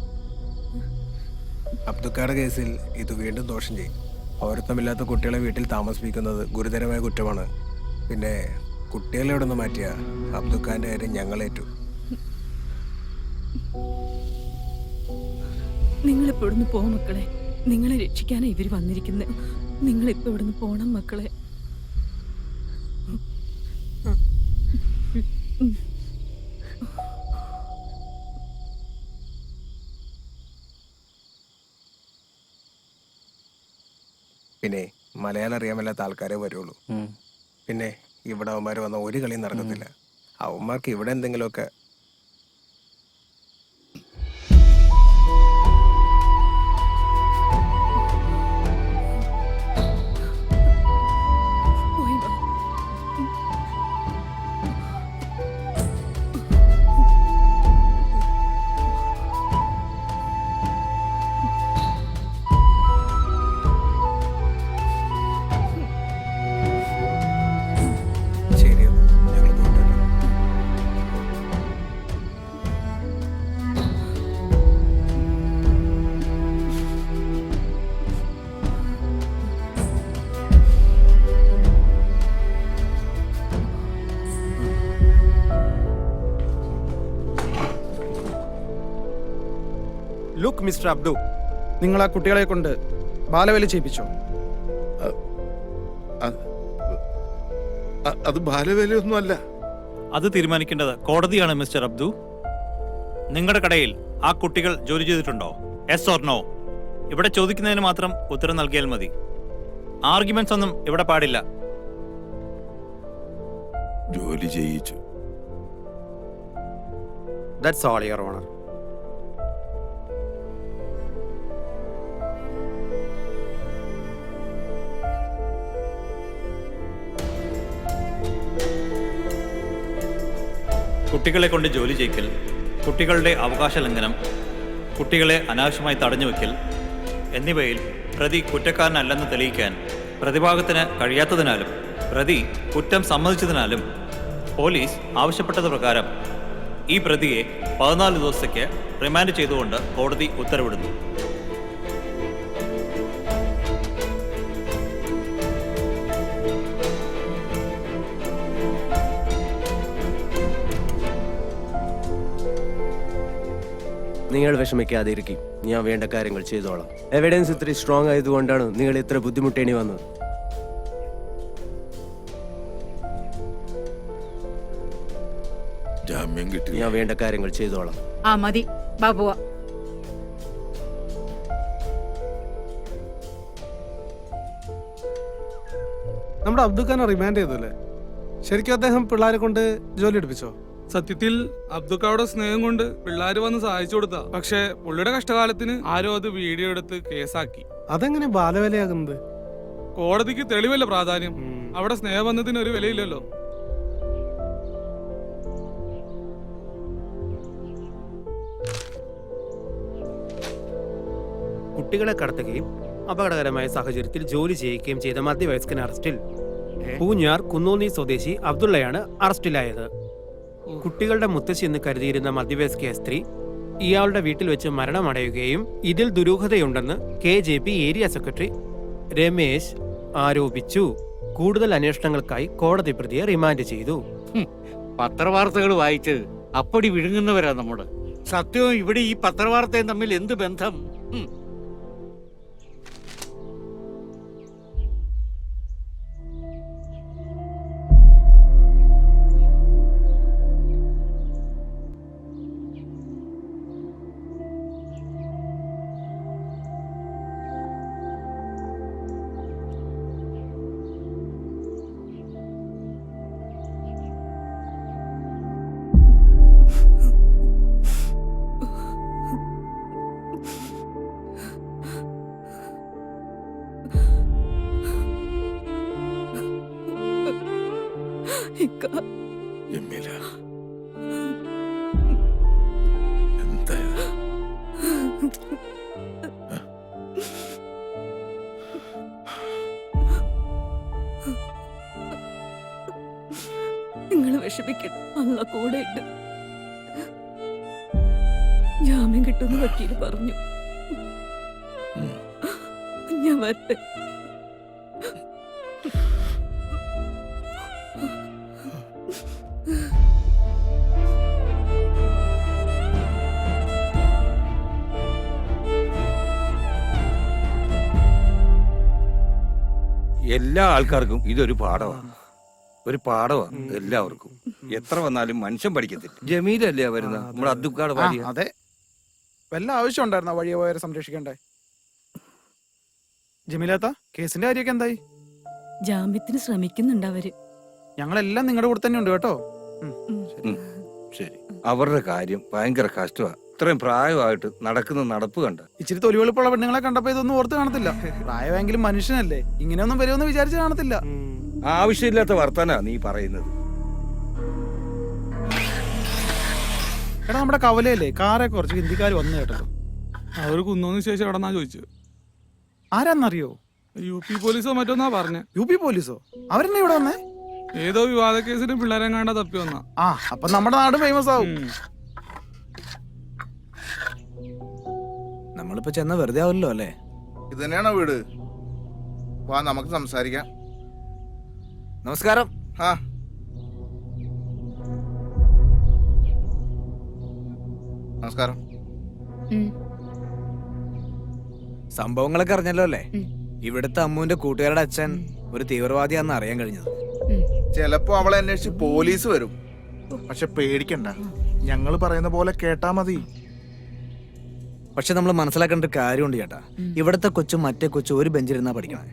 S12: അബ്ദുക്കായുടെ കേസിൽ ഇത് വീണ്ടും ദോഷം ചെയ്യും. പൗരത്വമില്ലാത്ത കുട്ടികളെ വീട്ടിൽ താമസിപ്പിക്കുന്നത് ഗുരുതരമായ കുറ്റമാണ്. പിന്നെ കുട്ടികളെ ഇവിടെ നിന്ന് മാറ്റിയ അബ്ദുക്കാന്റെ കാര്യം ഞങ്ങളേറ്റു.
S3: നിങ്ങളിപ്പോ ഇവിടുന്ന് പോ മക്കളെ. നിങ്ങളെ രക്ഷിക്കാനാ ഇവര് വന്നിരിക്കുന്നത്. നിങ്ങളിപ്പോ ഇവിടുന്ന് പോണം മക്കളെ.
S12: പിന്നെ മലയാളം അറിയാൻ മേലാത്ത ആൾക്കാരെ വരുള്ളൂ. പിന്നെ ഇവിടെ അവന്മാർ വന്ന ഒരു കളിയും നടക്കത്തില്ല. അവന്മാർക്ക് ഇവിടെ എന്തെങ്കിലുമൊക്കെ
S2: ലുക്ക് മിസ്റ്റർ അബ്ദു, നിങ്ങൾ ആ കുട്ടികളെ കൊണ്ട് ബാലവേല ചെയ്യിപ്പിച്ചോ?
S6: അത് ബാലവേലയൊന്നും അല്ല.
S16: അത് തീരുമാനിക്കേണ്ടത് കോടതിയാണ് മിസ്റ്റർ അബ്ദു. നിങ്ങളുടെ കടയിൽ ആ കുട്ടികൾ ജോലി ചെയ്തിട്ടുണ്ടോ? Yes or no? ഇവിടെ ചോദിക്കുന്നതിന് മാത്രം ഉത്തരം നൽകിയാൽ മതി. ആർഗ്യുമെന്റ്സ് ഒന്നും ഇവിടെ പാടില്ല.
S6: ജോലി ചെയ്യിച്ചു.
S2: That's all your honour.
S16: കുട്ടികളെ കൊണ്ട് ജോലി ചെയ്യിക്കൽ, കുട്ടികളുടെ അവകാശ ലംഘനം, കുട്ടികളെ അനാവശ്യമായി തടഞ്ഞുവെക്കൽ എന്നിവയിൽ പ്രതി കുറ്റക്കാരനല്ലെന്ന് തെളിയിക്കാൻ പ്രതിഭാഗത്തിന് കഴിയാത്തതിനാലും പ്രതി കുറ്റം സമ്മതിച്ചതിനാലും പോലീസ് ആവശ്യപ്പെട്ടത് പ്രകാരം ഈ പ്രതിയെ 14 ദിവസത്തേക്ക് റിമാൻഡ് ചെയ്തുകൊണ്ട് കോടതി ഉത്തരവിടുന്നു.
S15: നിങ്ങൾ വിഷമിക്കാതിരിക്കും, ഞാൻ വേണ്ട കാര്യങ്ങൾ ചെയ്തോളാം. എവിഡൻസ് ഇത്ര സ്ട്രോങ് ആയതുകൊണ്ടാണ് നിങ്ങൾ ഇത്ര ബുദ്ധിമുട്ടേണ്ടി വന്നത്.
S6: ജാമ്യം കിട്ടി.
S15: ഞാൻ വേണ്ട കാര്യങ്ങൾ ചെയ്തോളാം.
S3: ആ മതി ബാബുവ.
S11: നമ്മുടെ അബ്ദുഖാനെ റിമാൻഡ് ചെയ്തല്ലേ? ശരിക്കും അദ്ദേഹം പിള്ളേരെ കൊണ്ട് ജോലി എടുപ്പിച്ചോ?
S17: സത്യത്തിൽ അബ്ദുക്കായുടെ സ്നേഹം കൊണ്ട് പിള്ളേര് വന്ന് സഹായിച്ചു കൊടുത്താ. പക്ഷെ പുള്ളിയുടെ കഷ്ടകാലത്തിന് ആരോ അത് വീഡിയോ എടുത്ത് കേസാക്കി.
S11: അതെങ്ങനെ ബാലവേലയാകുന്നത്?
S17: കോടതിക്ക് തെളിവല്ല പ്രാധാന്യം, അവിടെ സ്നേഹബന്ധത്തിന് ഒരു വിലയില്ലല്ലോ.
S2: കുട്ടികളെ കടത്തുകയും അപകടകരമായ സാഹചര്യത്തിൽ ജോലി ചെയ്യിക്കുകയും ചെയ്ത മധ്യവയസ്കൻ അറസ്റ്റിൽ. പൂഞ്ഞാർ കുന്നോന്നി സ്വദേശി അബ്ദുള്ളയാണ് അറസ്റ്റിലായത്. കുട്ടികളുടെ മുത്തശ്ശി എന്ന് കരുതിയിരുന്ന മധ്യവയസ്ക സ്ത്രീ ഇയാളുടെ വീട്ടിൽ വെച്ച് മരണമടയുകയും ഇതിൽ ദുരൂഹതയുണ്ടെന്ന് KJP ഏരിയ സെക്രട്ടറി രമേശ് ആരോപിച്ചു. കൂടുതൽ അന്വേഷണങ്ങൾക്കായി കോടതി പ്രതിയെ റിമാൻഡ് ചെയ്തു.
S5: പത്രവാർത്തകൾ വായിച്ച് അപ്പടി വിഴുങ്ങുന്നവരാ നമ്മുടെ. സത്യവും ഇവിടെ ഈ പത്രവാർത്തയും തമ്മിൽ എന്ത് ബന്ധം?
S6: ജമീല, എന്താ ഇത്?
S3: നിങ്ങൾ വിഷമിക്കണം, അള്ള കൂടെ ഉണ്ട്. ജാമ്യം കിട്ടുമെന്ന് വക്കീല് പറഞ്ഞു. ഞാൻ വരട്ടെ.
S13: എല്ലാ ആൾക്കാർക്കും ഇതൊരു പാഠമാണ്, ഒരു പാഠമാണ് എല്ലാവർക്കും. എത്ര വന്നാലും മനുഷ്യൻ പഠിക്കത്തില്ല. ജമീലല്ലേ വരുന്ന നമ്മുടെ അബ്ദുക്കാട് ഭാര്യ?
S12: അതെ, വല്ല ആവശ്യം ഉണ്ടായിരുന്ന വഴിയെ പോയവരെ സംരക്ഷിക്കണ്ടേ? ജമീലാത്ത, കേസിന്റെ കാര്യമൊക്കെ എന്തായി?
S3: ജാമ്യത്തിന് ശ്രമിക്കുന്നുണ്ട് അവര്.
S12: ഞങ്ങളെല്ലാം നിങ്ങളുടെ കൂടെ തന്നെ ഉണ്ട് കേട്ടോ.
S13: ശരി. അവരുടെ കാര്യം ഭയങ്കര കഷ്ടമാണ്. ഇത്രയും പ്രായമായിട്ട് നടക്കുന്ന നടപ്പ് കണ്ട.
S12: ഇച്ചിരി തൊലിവെളുപ്പുള്ള പെണ്ണുങ്ങളെ കണ്ടപ്പോ ഇതൊന്നും ഓർത്ത് കാണത്തില്ല. പ്രായമെങ്കിലും മനുഷ്യനല്ലേ, ഇങ്ങനെയൊന്നും വരുമെന്ന് വിചാരിച്ച് കാണത്തില്ല.
S13: ആവശ്യമില്ലാത്ത വർത്താനാ നീ പറയുന്നത്.
S12: എടാ, നമ്മുടെ കവലയല്ലേ കാറെ കുറച്ച് ഹിന്ദിക്കാർ വന്നു കേട്ടല്ലോ.
S17: അവർ കുന്നോന്ന് ശേഷം എവിടെന്നാ ചോദിച്ചത്.
S12: ആരാന്നറിയോ?
S17: UP പോലീസോ മറ്റോന്നാ പറഞ്ഞേ.
S12: UP പോലീസോ? അവരെന്നെ ഇവിടെ വന്നേ?
S17: ഏതോ വിവാദ കേസിന് പിള്ളേരെ കണ്ട തപ്പി വന്ന.
S12: അപ്പൊ നമ്മുടെ നാട് ഫേമസ് ആവും.
S8: നമ്മളിപ്പോ ചെന്ന വെറുതെ ആവില്ലല്ലോ അല്ലേ?
S4: ഇത് തന്നെയാണോ വീട്? വാ, നമുക്ക് സംസാരിക്കാം.
S8: നമസ്കാരം.
S4: ആ, നമസ്കാരം.
S8: സംഭവങ്ങളൊക്കെ അറിഞ്ഞല്ലോ അല്ലേ? ഇവിടുത്തെ അമ്മുവിന്റെ കൂട്ടുകാരുടെ അച്ഛൻ ഒരു തീവ്രവാദിയാണെന്ന് അറിയാൻ കഴിഞ്ഞത്.
S4: ചിലപ്പോ അവളെ അന്വേഷിച്ച് പോലീസ് വരും. പക്ഷെ പേടിക്കണ്ട, ഞങ്ങൾ പറയുന്ന പോലെ കേട്ടാ മതി.
S8: പക്ഷെ നമ്മൾ മനസ്സിലാക്കേണ്ട ഒരു കാര്യമുണ്ട് ചേട്ടാ. ഇവിടുത്തെ കൊച്ചും മറ്റേ കൊച്ചും ഒരു ബെഞ്ചിലിരുന്നാ പഠിക്കണേ.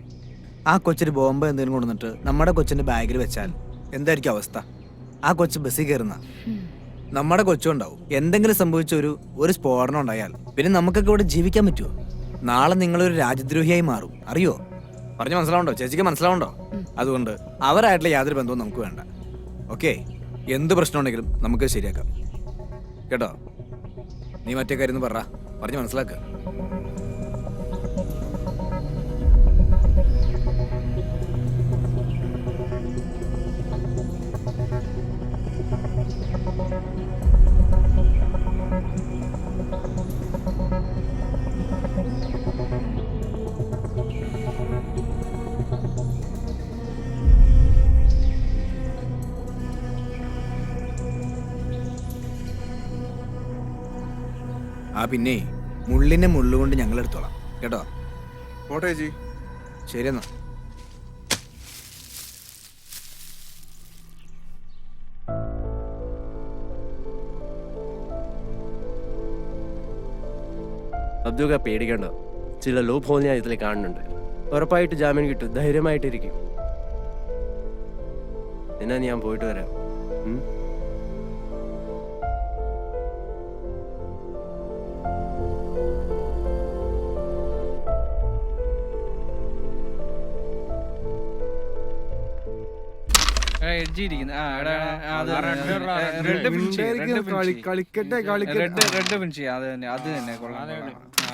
S8: ആ കൊച്ചിന് ബോംബ് എന്തെങ്കിലും കൊണ്ടുവന്നിട്ട് നമ്മുടെ കൊച്ചിന്റെ ബാഗിൽ വെച്ചാൽ എന്തായിരിക്കും അവസ്ഥ? ആ കൊച്ചു ബസ്സിൽ കയറുന്ന നമ്മുടെ കൊച്ചും ഉണ്ടാവും. എന്തെങ്കിലും സംഭവിച്ച ഒരു സ്ഫോടനം ഉണ്ടായാൽ പിന്നെ നമുക്കൊക്കെ ഇവിടെ ജീവിക്കാൻ പറ്റുമോ? നാളെ നിങ്ങളൊരു രാജ്യദ്രോഹിയായി മാറും, അറിയോ? പറഞ്ഞ് മനസ്സിലാവുണ്ടോ? ചേച്ചിക്ക് മനസ്സിലാവുണ്ടോ? അതുകൊണ്ട് അവരായിട്ടുള്ള യാതൊരു ബന്ധവും നമുക്ക് വേണ്ട. ഓക്കെ, എന്ത് പ്രശ്നം ഉണ്ടെങ്കിലും നമുക്ക് ശരിയാക്കാം കേട്ടോ. നീ മറ്റേ കാര്യം പറഞ്ഞ് മനസ്സിലാക്കുക. പിന്നെ മുള്ളിനെ മുള്ളുകൊണ്ട് ഞങ്ങൾ എടുത്തോളാം കേട്ടോ.
S6: പോട്ടെ ചേച്ചി.
S8: ശരി എന്നാ.
S15: അബ്ദുക പേടിക്കണ്ട, ചില ലൂപ്പ് ഹോൾ ഞാൻ ഇതിൽ കാണുന്നുണ്ട്. ഉറപ്പായിട്ട് ജാമ്യം കിട്ടും, ധൈര്യമായിട്ടിരിക്കും. എന്നാ ഞാൻ പോയിട്ട് വരാം.
S12: കളിക്കട്ടെ
S17: റെഡ് ഫിനിഷ് ചെയ്യാം. അത് തന്നെ കൊള്ളാം.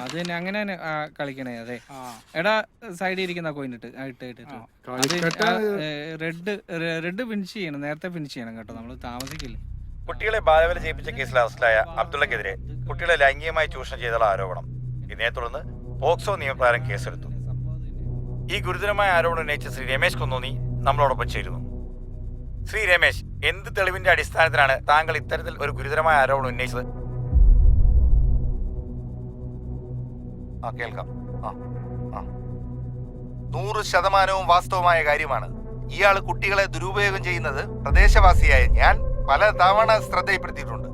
S17: അത് തന്നെ അങ്ങനെ തന്നെ കളിക്കണേ. അതെ എടാ, സൈഡിൽ ഇരിക്കുന്ന കോയിൻ ഇട്ട് റെഡ് ഫിനിഷ് ചെയ്യണം, നേരത്തെ ഫിനിഷ് ചെയ്യണം കേട്ടോ, നമ്മൾ താമസിക്കില്ല.
S16: കുട്ടികളെ ബാലവേല ചെയ്യിപ്പിച്ച കേസിൽ അറസ്റ്റിലായ അബ്ദുള്ളക്കെതിരെ കുട്ടികളെ ലൈംഗികമായി ചൂഷണം ചെയ്തുള്ള ആരോപണം. ഇതിനെ തുടർന്ന് പോക്സോ നിയമപ്രകാരം കേസെടുത്തു. ഈ ഗുരുതരമായ ആരോപണം ഉന്നയിച്ച ശ്രീ രമേശ് കുന്നോന്നി നമ്മളോടൊപ്പം ചേരുന്നു. ശ്രീ രമേശ്, എന്ത് തെളിവിന്റെ അടിസ്ഥാനത്തിലാണ് താങ്കൾ ഇത്തരത്തിൽ ഒരു ഗുരുതരമായ ആരോപണം ഉന്നയിച്ചത്?
S4: കേൾക്കാം. 100% വാസ്തവമായ കാര്യമാണ്. ഇയാൾ കുട്ടികളെ ദുരുപയോഗം ചെയ്യുന്നത് പ്രദേശവാസിയായ ഞാൻ പല തവണ ശ്രദ്ധയിൽപ്പെടുത്തിയിട്ടുണ്ട്.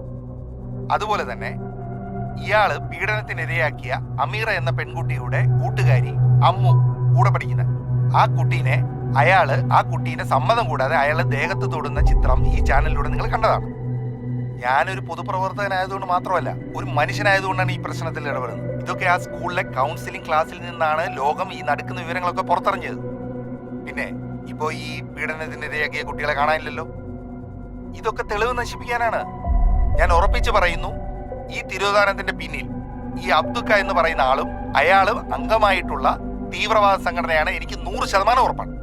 S4: അതുപോലെ തന്നെ ഇയാള് പീഡനത്തിനിരയാക്കിയ അമീറ എന്ന പെൺകുട്ടിയുടെ കൂട്ടുകാരി അമ്മു കൂടെ പഠിക്കുന്ന ആ കുട്ടീനെ സമ്മതം കൂടാതെ അയാളെ ദേഹത്ത് തൊടുന്ന ചിത്രം ഈ ചാനലിലൂടെ നിങ്ങൾ കണ്ടതാണ്. ഞാനൊരു പൊതുപ്രവർത്തകനായതുകൊണ്ട് മാത്രമല്ല, ഒരു മനുഷ്യനായതുകൊണ്ടാണ് ഈ പ്രശ്നത്തിൽ ഇടപെടുന്നത്. ഇതൊക്കെ ആ സ്കൂളിലെ കൗൺസിലിംഗ് ക്ലാസ്സിൽ നിന്നാണ് ലോകം ഈ നടക്കുന്ന വിവരങ്ങളൊക്കെ പുറത്തറിഞ്ഞത്. പിന്നെ ഇപ്പോ ഈ പീഡനത്തിനിരയാക്കിയ കുട്ടികളെ കാണാനില്ലല്ലോ. ഇതൊക്കെ തെളിവ് നശിപ്പിക്കാനാണ്. ഞാൻ ഉറപ്പിച്ചു പറയുന്നു, ഈ തിരോധാനത്തിന്റെ പിന്നിൽ ഈ അബ്ദുക്ക എന്ന് പറയുന്ന ആളും അയാളും അംഗമായിട്ടുള്ള തീവ്രവാദ സംഘടനയാണ്. എനിക്ക് 100% ഉറപ്പാണ്.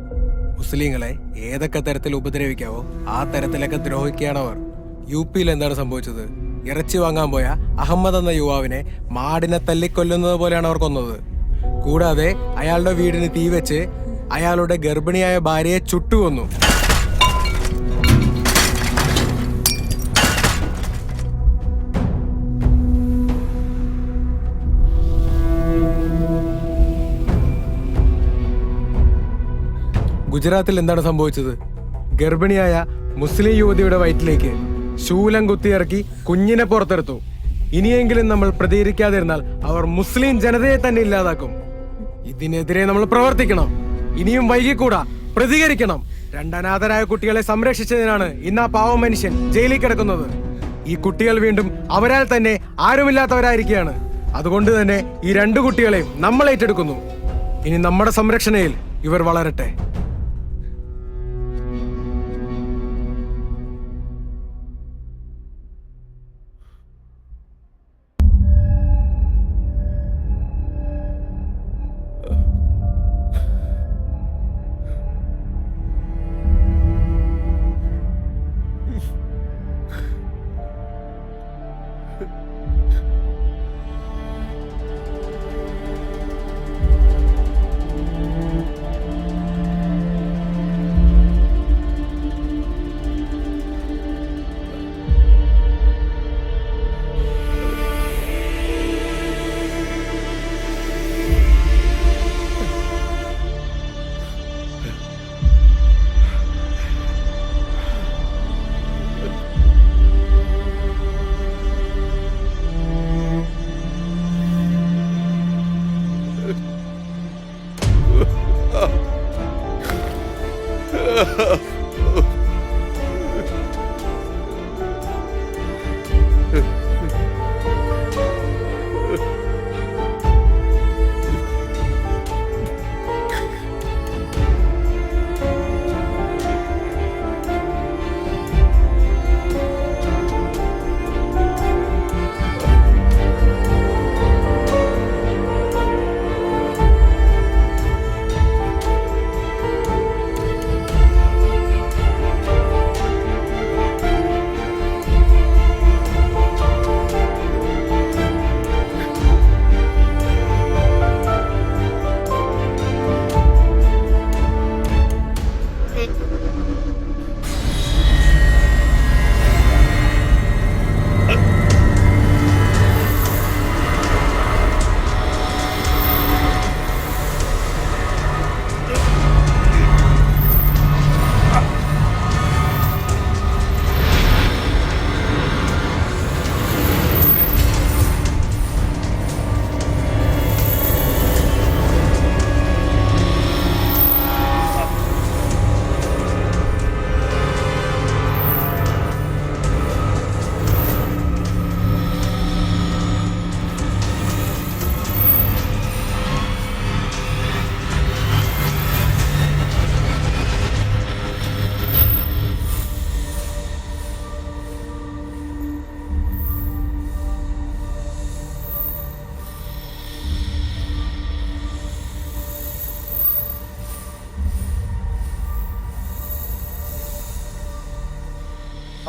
S12: മുസ്ലിങ്ങളെ ഏതൊക്കെ തരത്തിൽ ഉപദ്രവിക്കാവോ ആ തരത്തിലൊക്കെ ദ്രോഹിക്കുകയാണ് അവർ. UP-യിൽ എന്താണ് സംഭവിച്ചത്? ഇറച്ചി വാങ്ങാൻ പോയ അഹമ്മദ് എന്ന യുവാവിനെ മാടിനെ തല്ലിക്കൊല്ലുന്നത് പോലെയാണ് അവർ കൊന്നത്. കൂടാതെ അയാളുടെ വീടിന് തീ വെച്ച് അയാളുടെ ഗർഭിണിയായ ഭാര്യയെ ചുട്ടുകൊന്നു. ഗുജറാത്തിൽ എന്താണ് സംഭവിച്ചത്? ഗർഭിണിയായ മുസ്ലിം യുവതിയുടെ വയറ്റിലേക്ക് ശൂലം കുത്തിയിറക്കി കുഞ്ഞിനെ പുറത്തെടുത്തു. ഇനിയെങ്കിലും നമ്മൾ പ്രതികരിക്കാതിരുന്നാൽ അവർ മുസ്ലിം ജനതയെ തന്നെ ഇല്ലാതാക്കും. ഇതിനെതിരെ നമ്മൾ പ്രവർത്തിക്കണം. ഇനിയും വൈകിക്കൂടാ, പ്രതികരിക്കണം. 2 അനാഥരായ കുട്ടികളെ സംരക്ഷിച്ചതിനാണ് ഇന്ന് ആ പാവം മനുഷ്യൻ ജയിലിൽ കിടക്കുന്നത്. ഈ കുട്ടികൾ വീണ്ടും അവരാൽ തന്നെ ആരുമില്ലാത്തവരായിരിക്കുകയാണ്. അതുകൊണ്ട് തന്നെ ഈ 2 കുട്ടികളെയും നമ്മൾ ഏറ്റെടുക്കുന്നു. ഇനി നമ്മുടെ സംരക്ഷണയിൽ ഇവർ വളരട്ടെ.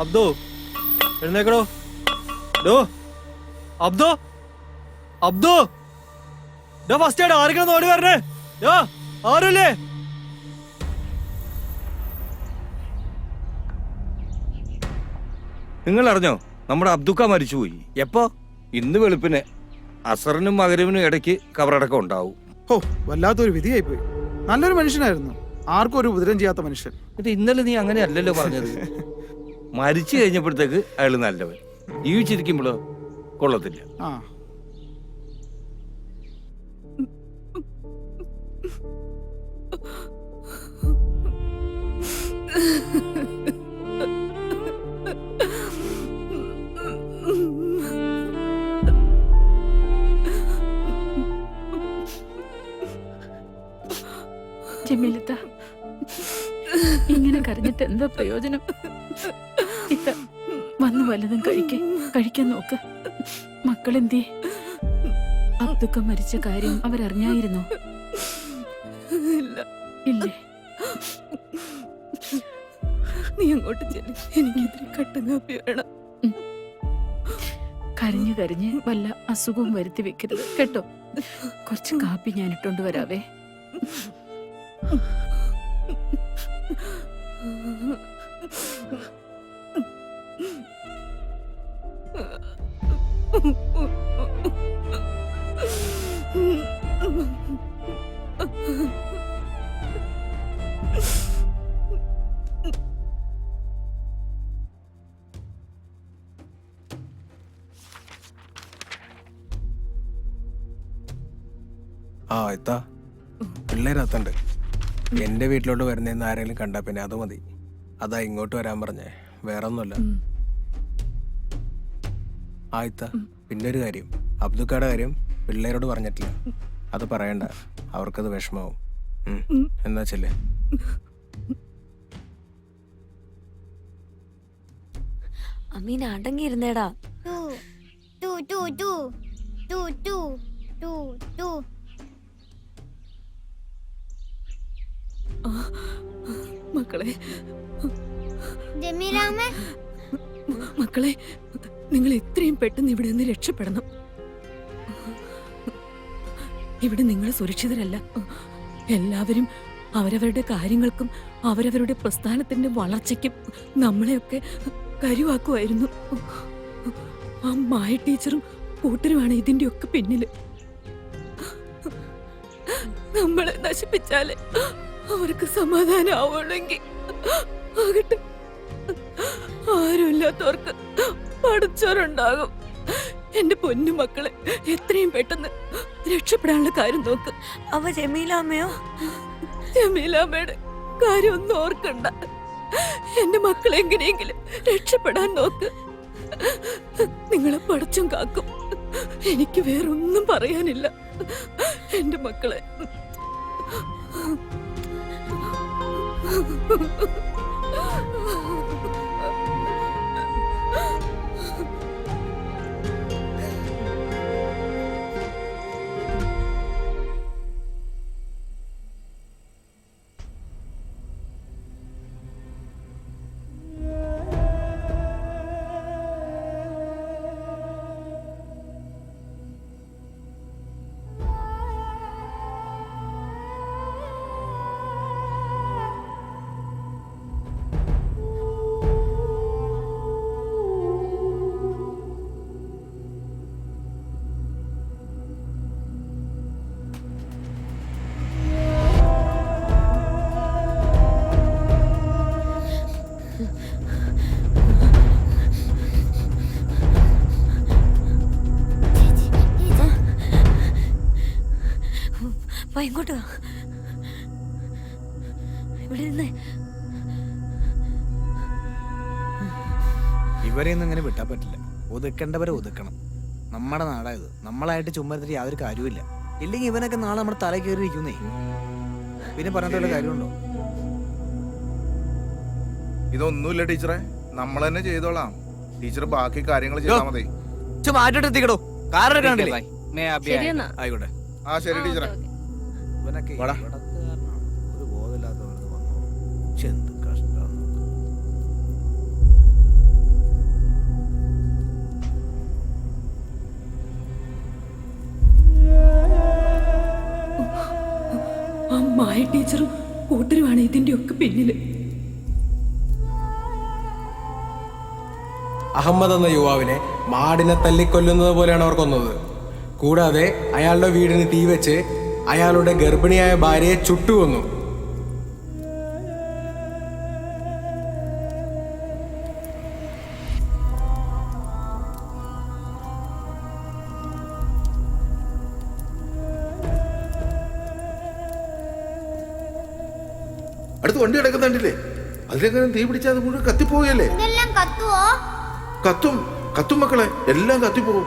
S8: അബ്ദു എഴുന്നേക്കടോ. ഡോ അബ്ദു അബ്ദു ഡോ ഫസ്റ്റ് ആയിട്ട് ആരെങ്കിലും ഓടി വരണേ. ഡോ ആരുല്ലേ?
S13: നിങ്ങൾ അറിഞ്ഞോ നമ്മുടെ അബ്ദുക്ക മരിച്ചുപോയി?
S8: എപ്പോ?
S13: ഇന്ന് വെളുപ്പിന് അസറിനും മകരവിനും ഇടയ്ക്ക് കബറടക്കം ഉണ്ടാവും.
S8: ഓ വല്ലാത്തൊരു വിധിയായി പോയി. നല്ലൊരു മനുഷ്യനായിരുന്നു, ആർക്കും ഒരു ഉപദ്രവം ചെയ്യാത്ത മനുഷ്യൻ.
S13: എന്നിട്ട് ഇന്നലെ നീ അങ്ങനെ അല്ലല്ലോ പറഞ്ഞത്. മരിച്ചു കഴിഞ്ഞപ്പോഴത്തേക്ക് അയാൾ നല്ലവൻ, ജീവിച്ചിരിക്കുമ്പോഴോ കൊള്ളത്തില്ല.
S8: ആ
S3: ജമീലത്ത, ഇങ്ങനെ കരഞ്ഞിട്ട് എന്താ പ്രയോജനം? ഇത്ത വന്ന് വല്ലതും കഴിക്കാൻ നോക്ക്. മക്കളെന്തേ? അബ്ദുക്ക മരിച്ച കാര്യം അവരറിഞ്ഞായിരുന്നോ? ഇല്ലേ?
S7: നീ അങ്ങോട്ട് ചെല്ലി, എനിക്കിതിരി കട്ടൻ കാപ്പി വേണം.
S3: കരഞ്ഞു കരഞ്ഞ് വല്ല അസുഖവും വരുത്തി വെക്കരുത് കേട്ടോ. കുറച്ച് കാപ്പി ഞാൻ ഇട്ടോണ്ട് വരാവേ.
S12: ആ എത്താ പിള്ളേരത്തുണ്ട്. എന്റെ വീട്ടിലോട്ട് വരുന്നതെന്ന് ആരെങ്കിലും കണ്ടാ പിന്നെ അത് മതി. അതാ ഇങ്ങോട്ട് വരാൻ പറഞ്ഞേ, വേറെ ഒന്നുമല്ല. ആയിത്ത പിന്നെ ഒരു കാര്യം, അബ്ദുക്കയുടെ കാര്യം പിള്ളേരോട് പറഞ്ഞിട്ടില്ല. അത് പറയണ്ട, അവർക്കത് വിഷമാവും. എന്നാ ചെല്ലേ.
S7: അമീൻ അടങ്ങിയിരുന്നേടാ.
S3: മക്കളെ
S9: ജമീലാമ്മേ,
S3: മക്കളെ നിങ്ങൾ എത്രയും പെട്ടെന്ന് ഇവിടെ നിന്ന് രക്ഷപ്പെടണം. ഇവിടെ നിങ്ങൾ സുരക്ഷിതരല്ല. എല്ലാവരും അവരവരുടെ കാര്യങ്ങൾക്കും അവരവരുടെ പ്രസ്ഥാനത്തിന്റെ വളർച്ചയ്ക്കും നമ്മളെയൊക്കെ കരുവാക്കുമായിരുന്നു. ആ മായ ടീച്ചറും കൂട്ടരുമാണ് ഇതിന്റെ ഒക്കെ പിന്നില്. നമ്മളെ നശിപ്പിച്ചാലേ അവർക്ക് സമാധാനം ആവുള്ളെങ്കിൽ ആകട്ടെ. ആരുമില്ലാത്തവർക്ക് പഠിച്ചവരുണ്ടാകും. എന്റെ പൊന്നു മക്കളെ എത്രയും പെട്ടെന്ന് രക്ഷപ്പെടാനുള്ള കാര്യം നോക്ക്.
S7: അവ ജമീലാമ്മയോ?
S3: ജമീലാമ്മയുടെ കാര്യം ഒന്നും ഓർക്കണ്ട. എന്റെ മക്കളെ എങ്ങനെയെങ്കിലും രക്ഷപ്പെടാൻ നോക്ക്. നിങ്ങളെ പഠിച്ചും കാക്കും. എനിക്ക് വേറൊന്നും പറയാനില്ല. എന്റെ മക്കളെ
S7: ഇങ്ങോട്ട് വാ. ഇവിടെ നിന്ന്
S8: ഇവരെയൊന്നും ഇങ്ങനെ വിട്ടാ പറ്റില്ല. ഒതുക്കേണ്ടവരെ ഒതുക്കണം. നമ്മുടെ നാടായത്. നമ്മളായിട്ട് ചുമ്മാ യാതൊരു കാര്യമില്ല. ഇല്ലെങ്കിൽ ഇവനൊക്കെ നാളെ നമ്മുടെ തല കയറിയിരിക്കുന്നേ. പിന്നെ പറഞ്ഞിട്ടുള്ള കാര്യമുണ്ടോ?
S4: ഇതൊന്നുമില്ല ടീച്ചറെ, നമ്മൾ തന്നെ ചെയ്തോളാം. ടീച്ചർ ബാക്കി കാര്യങ്ങൾ ചെയ്താൽ മതി.
S8: മാറ്റിട്ട് എത്തിക്കടോ. കാറിനെ കണ്ടില്ലേ?
S1: ശരിയെന്നാ.
S8: ആയിക്കോട്ടെ.
S4: ആ ശരി ടീച്ചറെ.
S8: ഇവനൊക്കെ
S4: വാടാ.
S8: ഒരു ബോധമില്ലാത്തവർക്ക് വന്നോ. എന്ത് കഷ്ടം.
S3: ആ മായ ടീച്ചറും കൂട്ടരുമാണ് ഇതിന്റെ ഒക്കെ പിന്നില്.
S12: അഹമ്മദ് എന്ന യുവാവിനെ മാടിനെ തല്ലിക്കൊല്ലുന്നത് പോലെയാണ് അവർ കൊന്നത്. കൂടാതെ അയാളുടെ വീടിന് തീവെച്ച് അയാളുടെ ഗർഭിണിയായ ഭാര്യയെ ചുട്ടുകൊന്നു.
S6: അടുത്ത് വണ്ടി കിടക്കുന്നുണ്ടില്ലേ? അതിലെങ്ങനെ തീ പിടിച്ചാൽ അത് മുഴുവൻ കത്തിപ്പോവുകയല്ലേ?
S9: ഇതെല്ലാം കത്തുവോ?
S6: കത്തും കത്തും മക്കളെ, എല്ലാം കത്തിപ്പോവും.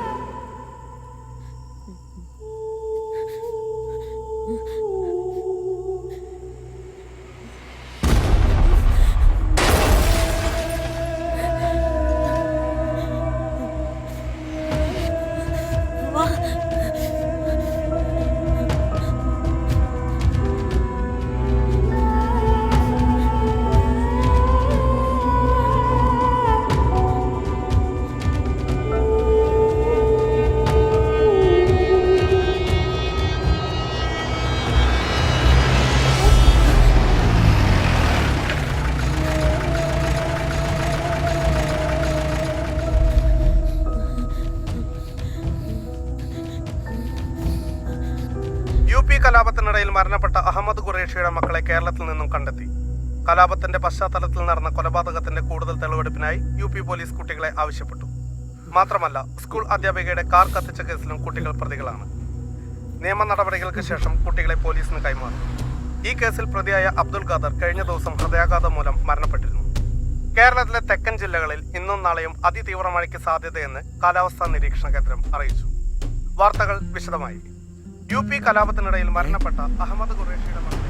S2: UP കലാപത്തിനിടയിൽ മരണപ്പെട്ട അഹമ്മദ് ഖുറേഷിയുടെ മക്കളെ കേരളത്തിൽ നിന്നും കണ്ടെത്തി. കലാപത്തിന്റെ പശ്ചാത്തലത്തിൽ നടന്ന കൊലപാതകത്തിന്റെ കൂടുതൽ തെളിവെടുപ്പിനായി UP പോലീസ് കുട്ടികളെ ആവശ്യപ്പെട്ടു. മാത്രമല്ല, സ്കൂൾ അധ്യാപികയുടെ കാർ കത്തിച്ച കേസിലും കുട്ടികൾ പ്രതികളാണ്. നിയമ നടപടികൾക്ക് ശേഷം കുട്ടികളെ പോലീസിന് കൈമാറി. ഈ കേസിൽ പ്രതിയായ അബ്ദുൽ ഖാദർ കഴിഞ്ഞ ദിവസം ഹൃദയാഘാതം മൂലം മരണപ്പെട്ടിരുന്നു. കേരളത്തിലെ തെക്കൻ ജില്ലകളിൽ ഇന്നും നാളെയും അതിതീവ്ര മഴയ്ക്ക് സാധ്യതയെന്ന് കാലാവസ്ഥാ നിരീക്ഷണ കേന്ദ്രം അറിയിച്ചു. വാർത്തകൾ വിശദമായി. UP കലാപത്തിനിടയിൽ മരണപ്പെട്ട അഹമ്മദ് ഖുറേഷിയുടെ മക്കളെ